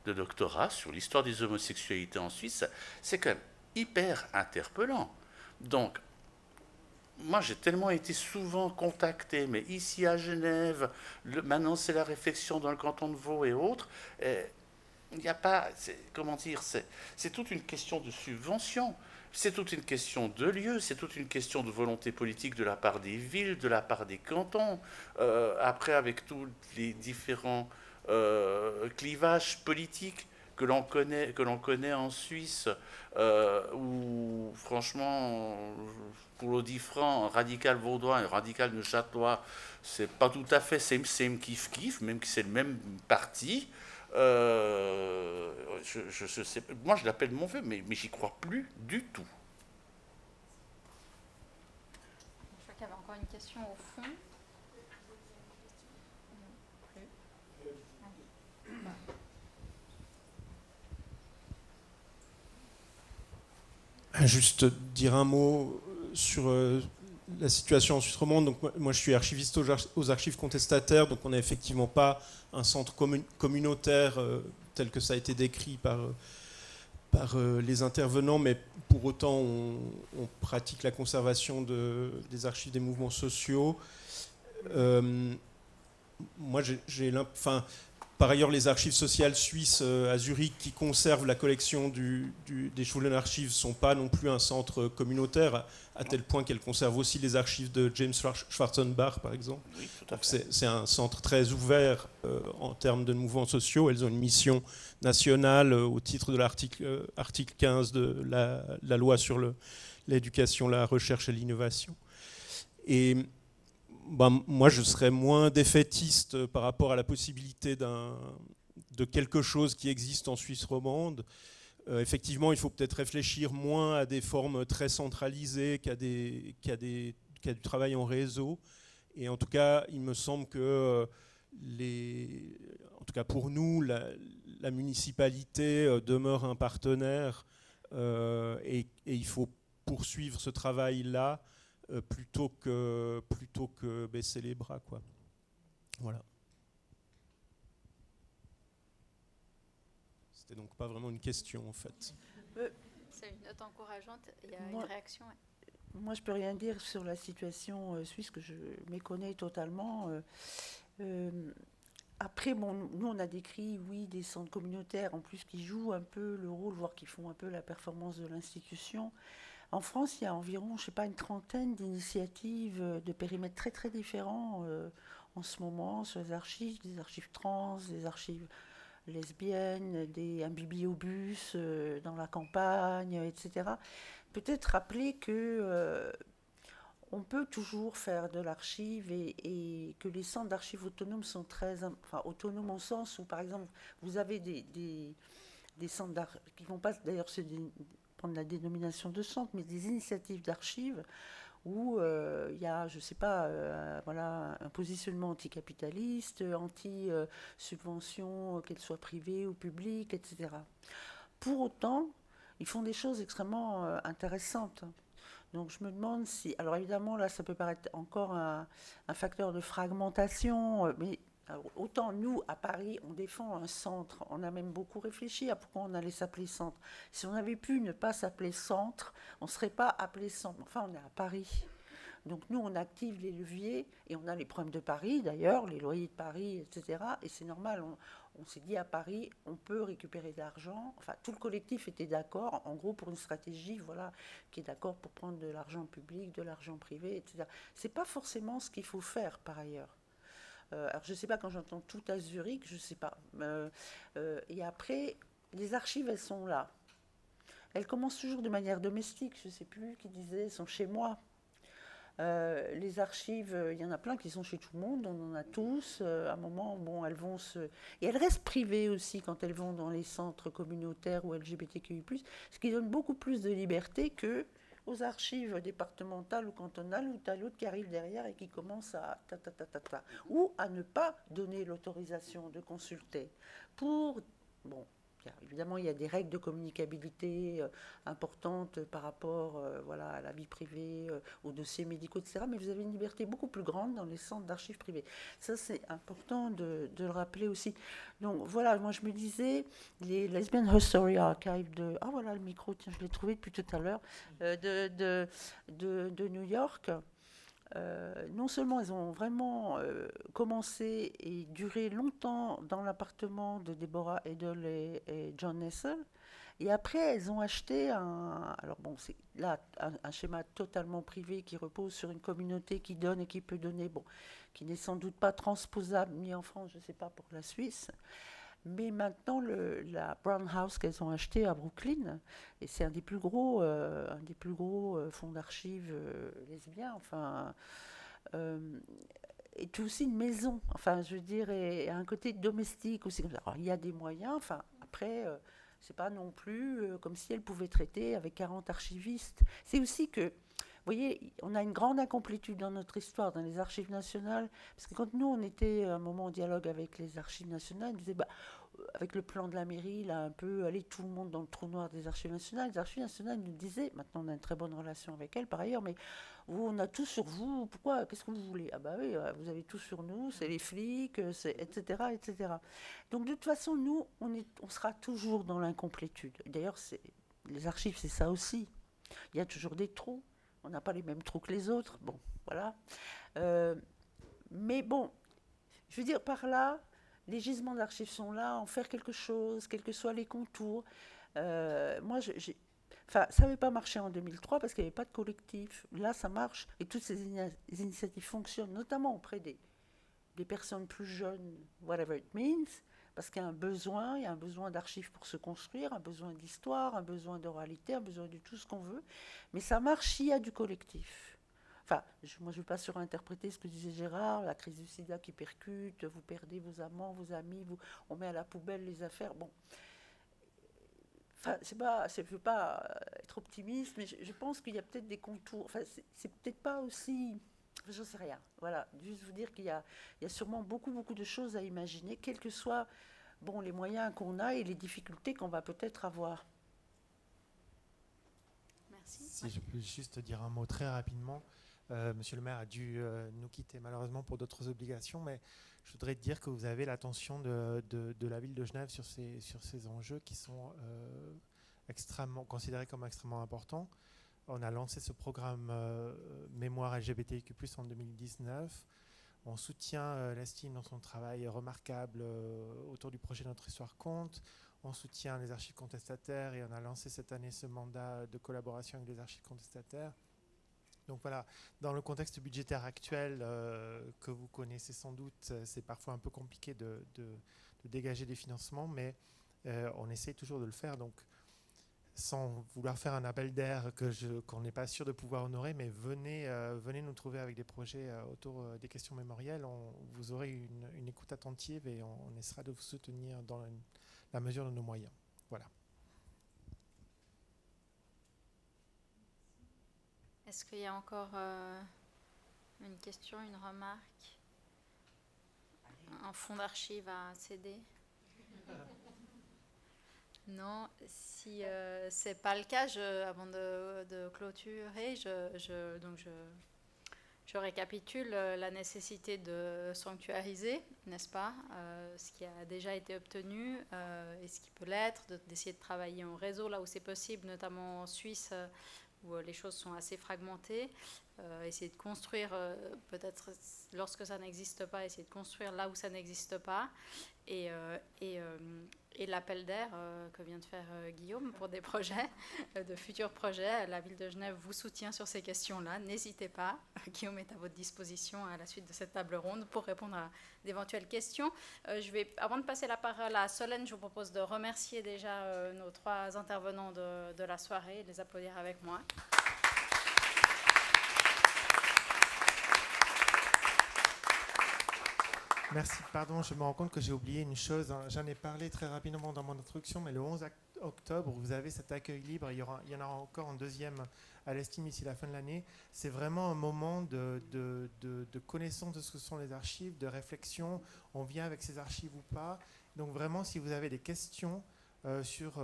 de doctorat sur l'histoire des homosexualités en Suisse. C'est quand même hyper interpellant. Donc, moi, j'ai tellement été souvent contacté, mais ici à Genève, maintenant c'est la réflexion dans le canton de Vaud et autres. Il n'y a pas, comment dire, c'est toute une question de subvention. C'est toute une question de lieu, c'est toute une question de volonté politique de la part des villes, de la part des cantons. Après, avec tous les différents clivages politiques que l'on connaît en Suisse, où franchement, pour l'Audifran, un radical vaudois et un radical neuchâtelois, c'est pas tout à fait same kiff, même si c'est le même parti. Je sais, moi je l'appelle mon vœu, mais j'y crois plus du tout. Je crois qu'il y avait encore une question au fond. Juste dire un mot sur la situation en Suisse romande. Donc, moi, je suis archiviste aux archives contestataires, donc on n'a effectivement pas un centre communautaire tel que ça a été décrit par les intervenants, mais pour autant, on pratique la conservation des archives des mouvements sociaux. Moi, par ailleurs, les archives sociales suisses à Zurich qui conservent la collection des Schulenarchives ne sont pas non plus un centre communautaire, à tel point qu'elles conservent aussi les archives de James Schwarzenbach, par exemple. Oui, tout à fait. C'est un centre très ouvert en termes de mouvements sociaux. Elles ont une mission nationale au titre de l'article 15 de la loi sur l'éducation, la recherche et l'innovation. Et moi, je serais moins défaitiste par rapport à la possibilité de quelque chose qui existe en Suisse romande. Effectivement, il faut peut-être réfléchir moins à des formes très centralisées qu'à du travail en réseau. Et en tout cas, il me semble que, en tout cas pour nous, la municipalité demeure un partenaire et il faut poursuivre ce travail-là plutôt que baisser les bras, quoi. Voilà. C'était donc pas vraiment une question, en fait. C'est une note encourageante. Il y a une réaction. Ouais. Moi, je peux rien dire sur la situation suisse, que je méconnais totalement. Après, bon, nous, on a décrit, oui, des centres communautaires, en plus, qui jouent un peu le rôle, voire qui font un peu la performance de l'institution. En France, il y a environ, je sais pas, une trentaine d'initiatives de périmètres très, très différents en ce moment, sur les archives, des archives trans, des archives lesbiennes, un bibliobus dans la campagne, etc. Peut-être rappeler que on peut toujours faire de l'archive et que les centres d'archives autonomes sont très... Enfin, autonomes au sens où, par exemple, vous avez des centres d'archives qui ne vont pas d'ailleurs prendre la dénomination de centre, mais des initiatives d'archives où il y a, je ne sais pas, voilà, un positionnement anticapitaliste, anti-subvention, qu'elle soit privée ou publique, etc. Pour autant, ils font des choses extrêmement intéressantes. Donc je me demande si... Alors évidemment, là, ça peut paraître encore un facteur de fragmentation, mais autant nous, à Paris, on défend un centre. On a même beaucoup réfléchi à pourquoi on allait s'appeler centre. Si on avait pu ne pas s'appeler centre, on ne serait pas appelé centre. Enfin, on est à Paris. Donc nous, on active les leviers et on a les problèmes de Paris, d'ailleurs, les loyers de Paris, etc. Et c'est normal, on s'est dit à Paris, on peut récupérer de l'argent. Enfin, tout le collectif était d'accord, en gros, pour une stratégie, voilà, qui est d'accord pour prendre de l'argent public, de l'argent privé, etc. C'est pas forcément ce qu'il faut faire, par ailleurs. Alors, je ne sais pas, quand j'entends tout à Zurich, je ne sais pas. Et après, les archives, elles sont là. Elles commencent toujours de manière domestique, je ne sais plus qui disait, elles sont chez moi. Les archives, il y en a plein qui sont chez tout le monde, on en a tous. À un moment, bon, elles vont se... Et elles restent privées aussi quand elles vont dans les centres communautaires ou LGBTQI+, ce qui donne beaucoup plus de liberté que aux archives départementales ou cantonales où tu as l'autre qui arrive derrière et qui commence à ou à ne pas donner l'autorisation de consulter. Pour... Bon, évidemment, il y a des règles de communicabilité importantes par rapport voilà, à la vie privée, aux dossiers médicaux, etc. Mais vous avez une liberté beaucoup plus grande dans les centres d'archives privées. Ça, c'est important de le rappeler aussi. Donc voilà, moi je me disais, les Lesbian History Archive de... Ah voilà le micro, tiens, je l'ai trouvé depuis tout à l'heure, de New York. Non seulement elles ont vraiment commencé et duré longtemps dans l'appartement de Deborah Edel et John Nessel, et après elles ont acheté alors bon, c'est là un schéma totalement privé qui repose sur une communauté qui donne et qui peut donner, bon, qui n'est sans doute pas transposable ni en France, je ne sais pas pour la Suisse. Mais maintenant, la Brown House qu'elles ont acheté à Brooklyn, et c'est un des plus gros fonds d'archives lesbiens, enfin, est aussi une maison, enfin, je veux dire, et un côté domestique aussi. Alors, il y a des moyens, enfin, après, c'est pas non plus comme si elle pouvait traiter avec 40 archivistes. C'est aussi que, vous voyez, on a une grande incomplétude dans notre histoire, dans les archives nationales, parce que quand nous, on était à un moment en dialogue avec les archives nationales, ils disaient, bah, avec le plan de la mairie, là, un peu, allez, tout le monde dans le trou noir des archives nationales. Les archives nationales nous disaient, maintenant on a une très bonne relation avec elles par ailleurs, mais vous, on a tout sur vous, pourquoi, qu'est-ce que vous voulez? Ah bah oui, vous avez tout sur nous, c'est les flics, c'est etc., etc. Donc de toute façon, nous, on sera toujours dans l'incomplétude. D'ailleurs, les archives, c'est ça aussi. Il y a toujours des trous. On n'a pas les mêmes trous que les autres. Bon, voilà. Mais bon, je veux dire, par là, les gisements d'archives sont là, en faire quelque chose, quels que soient les contours. Moi, ça n'avait pas marché en 2003 parce qu'il n'y avait pas de collectif. Là, ça marche et toutes ces initiatives fonctionnent, notamment auprès des personnes plus jeunes, whatever it means, parce qu'il y a un besoin d'archives pour se construire, un besoin d'histoire, un besoin d'oralité, un besoin de tout ce qu'on veut. Mais ça marche s'il y a du collectif. Enfin, moi, je ne veux pas surinterpréter ce que disait Gérard, la crise du sida qui percute, vous perdez vos amants, vos amis, on met à la poubelle les affaires. Bon, enfin, je ne veux pas être optimiste, mais je pense qu'il y a peut-être des contours. Enfin, c'est peut-être pas aussi... Je ne sais rien. Voilà, juste vous dire qu'il y a sûrement beaucoup, beaucoup de choses à imaginer, quels que soient les moyens qu'on a et les difficultés qu'on va peut-être avoir. Merci. Si je peux juste dire un mot très rapidement. Monsieur le maire a dû nous quitter malheureusement pour d'autres obligations, mais je voudrais dire que vous avez l'attention de la ville de Genève sur ces enjeux qui sont considérés comme extrêmement importants. On a lancé ce programme Mémoire LGBTIQ+, en 2019. On soutient l'Estime dans son travail remarquable autour du projet Notre Histoire Compte. On soutient les archives contestataires et on a lancé cette année ce mandat de collaboration avec les archives contestataires. Donc voilà, dans le contexte budgétaire actuel que vous connaissez sans doute, c'est parfois un peu compliqué de dégager des financements, mais on essaie toujours de le faire. Donc, sans vouloir faire un appel d'air qu'on n'est pas sûr de pouvoir honorer, mais venez nous trouver avec des projets autour des questions mémorielles. Vous aurez une écoute attentive et on essaiera de vous soutenir dans la mesure de nos moyens. Voilà. Est-ce qu'il y a encore une question, une remarque? Un fonds d'archives à céder? Non, si ce n'est pas le cas, avant de clôturer, je récapitule la nécessité de sanctuariser, n'est-ce pas, ce qui a déjà été obtenu et ce qui peut l'être, d'essayer de travailler en réseau là où c'est possible, notamment en Suisse, où les choses sont assez fragmentées, essayer de construire, peut-être lorsque ça n'existe pas, essayer de construire là où ça n'existe pas, et l'appel d'air que vient de faire Guillaume pour des projets, de futurs projets. La ville de Genève vous soutient sur ces questions-là, n'hésitez pas, Guillaume est à votre disposition à la suite de cette table ronde pour répondre à d'éventuelles questions. Avant de passer la parole à Solène, je vous propose de remercier déjà nos 3 intervenants de la soirée et de les applaudir avec moi. Merci, pardon, je me rends compte que j'ai oublié une chose. J'en ai parlé très rapidement dans mon introduction, mais le 11 octobre, vous avez cet accueil libre. Il y en aura encore un deuxième à l'Estime d'ici la fin de l'année. C'est vraiment un moment de connaissance de ce que sont les archives, de réflexion. On vient avec ces archives ou pas. Donc vraiment, si vous avez des questions sur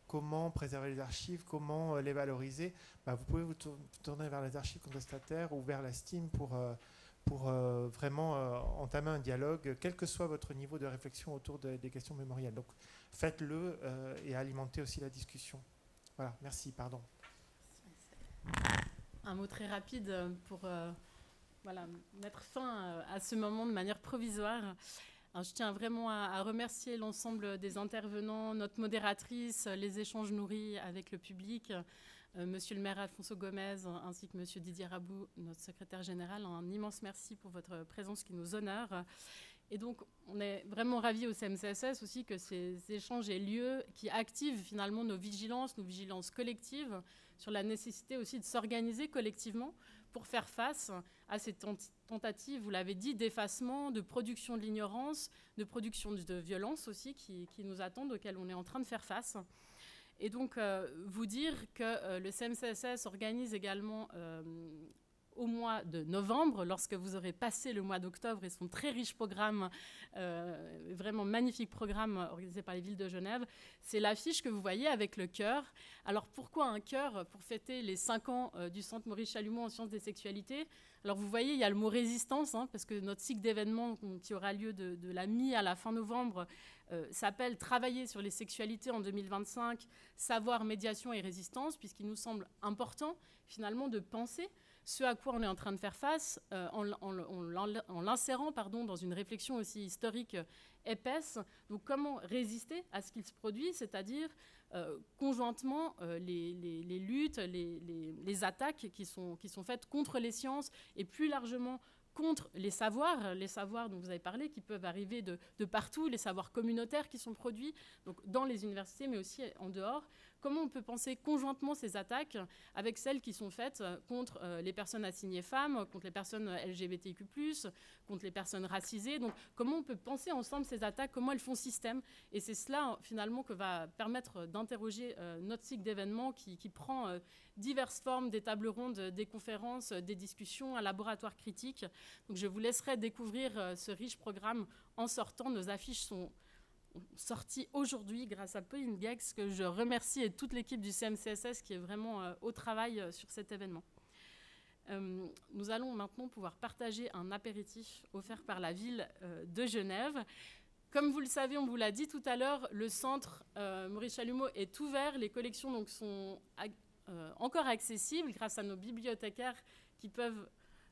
comment préserver les archives, comment les valoriser, vous pouvez vous tourner vers les archives contestataires ou vers l'Estime pour vraiment entamer un dialogue, quel que soit votre niveau de réflexion autour des questions mémorielles. Donc faites-le et alimentez aussi la discussion. Voilà, merci, pardon. Un mot très rapide pour mettre fin à ce moment de manière provisoire. Alors, je tiens vraiment à remercier l'ensemble des intervenants, notre modératrice, les échanges nourris avec le public, Monsieur le maire Alfonso Gomez, ainsi que Monsieur Didier Rabou, notre secrétaire général. Un immense merci pour votre présence qui nous honore. Et donc, on est vraiment ravis au CMCSS aussi que ces échanges aient lieu, qui activent finalement nos vigilances collectives sur la nécessité aussi de s'organiser collectivement pour faire face à ces tentatives, vous l'avez dit, d'effacement, de production de l'ignorance, de production de violence aussi qui nous attendent, auxquelles on est en train de faire face. Et donc, vous dire que le CMCSS organise également au mois de novembre, lorsque vous aurez passé le mois d'octobre et son très riche programme, vraiment magnifique programme organisé par les villes de Genève, c'est l'affiche que vous voyez avec le cœur. Alors pourquoi un cœur? Pour fêter les 5 ans du Centre Maurice Chalumeau en sciences des sexualités. Alors vous voyez, il y a le mot résistance, parce que notre cycle d'événements qui aura lieu de la mi à la fin novembre s'appelle « Travailler sur les sexualités en 2025, savoir, médiation et résistance », puisqu'il nous semble important finalement de penser ce à quoi on est en train de faire face en l'insérant dans une réflexion aussi historique épaisse. Donc comment résister à ce qu'il se produit, c'est-à-dire conjointement les luttes, les attaques qui sont faites contre les sciences et plus largement contre les savoirs dont vous avez parlé, qui peuvent arriver de partout, les savoirs communautaires qui sont produits donc dans les universités, mais aussi en dehors. Comment on peut penser conjointement ces attaques avec celles qui sont faites contre les personnes assignées femmes, contre les personnes LGBTIQ+, contre les personnes racisées. Donc comment on peut penser ensemble ces attaques, comment elles font système. Et c'est cela finalement que va permettre d'interroger notre cycle d'événements qui prend diverses formes, des tables rondes, des conférences, des discussions, un laboratoire critique. Donc je vous laisserai découvrir ce riche programme en sortant. Nos affiches sont sorties aujourd'hui grâce à Pauline Gex, que je remercie, et toute l'équipe du CMCSS qui est vraiment au travail sur cet événement. Nous allons maintenant pouvoir partager un apéritif offert par la ville de Genève. Comme vous le savez, on vous l'a dit tout à l'heure, le centre Maurice Chalumeau est ouvert. Les collections donc, sont encore accessibles grâce à nos bibliothécaires qui peuvent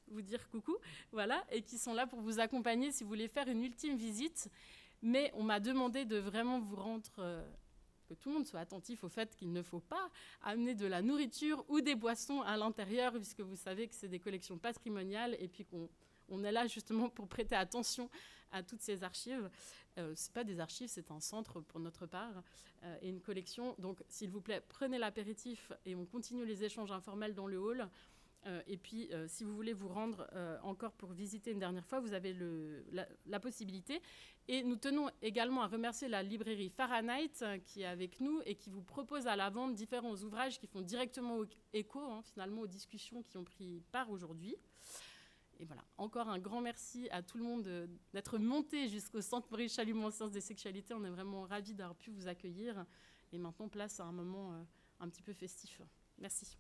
vous dire coucou, voilà, et qui sont là pour vous accompagner si vous voulez faire une ultime visite. Mais on m'a demandé de vraiment vous rendre, que tout le monde soit attentif au fait qu'il ne faut pas amener de la nourriture ou des boissons à l'intérieur, puisque vous savez que c'est des collections patrimoniales, et puis qu'on est là justement pour prêter attention à toutes ces archives. Ce n'est pas des archives, c'est un centre pour notre part, et une collection. Donc, s'il vous plaît, prenez l'apéritif et on continue les échanges informels dans le hall. Et puis, si vous voulez vous rendre encore pour visiter une dernière fois, vous avez la possibilité. Et nous tenons également à remercier la librairie Fahrenheit qui est avec nous et qui vous propose à la vente différents ouvrages qui font directement écho, finalement, aux discussions qui ont pris part aujourd'hui. Et voilà, encore un grand merci à tout le monde d'être monté jusqu'au Centre Maurice Chalumeau en sciences des sexualités. On est vraiment ravis d'avoir pu vous accueillir. Et maintenant, place à un moment un petit peu festif. Merci.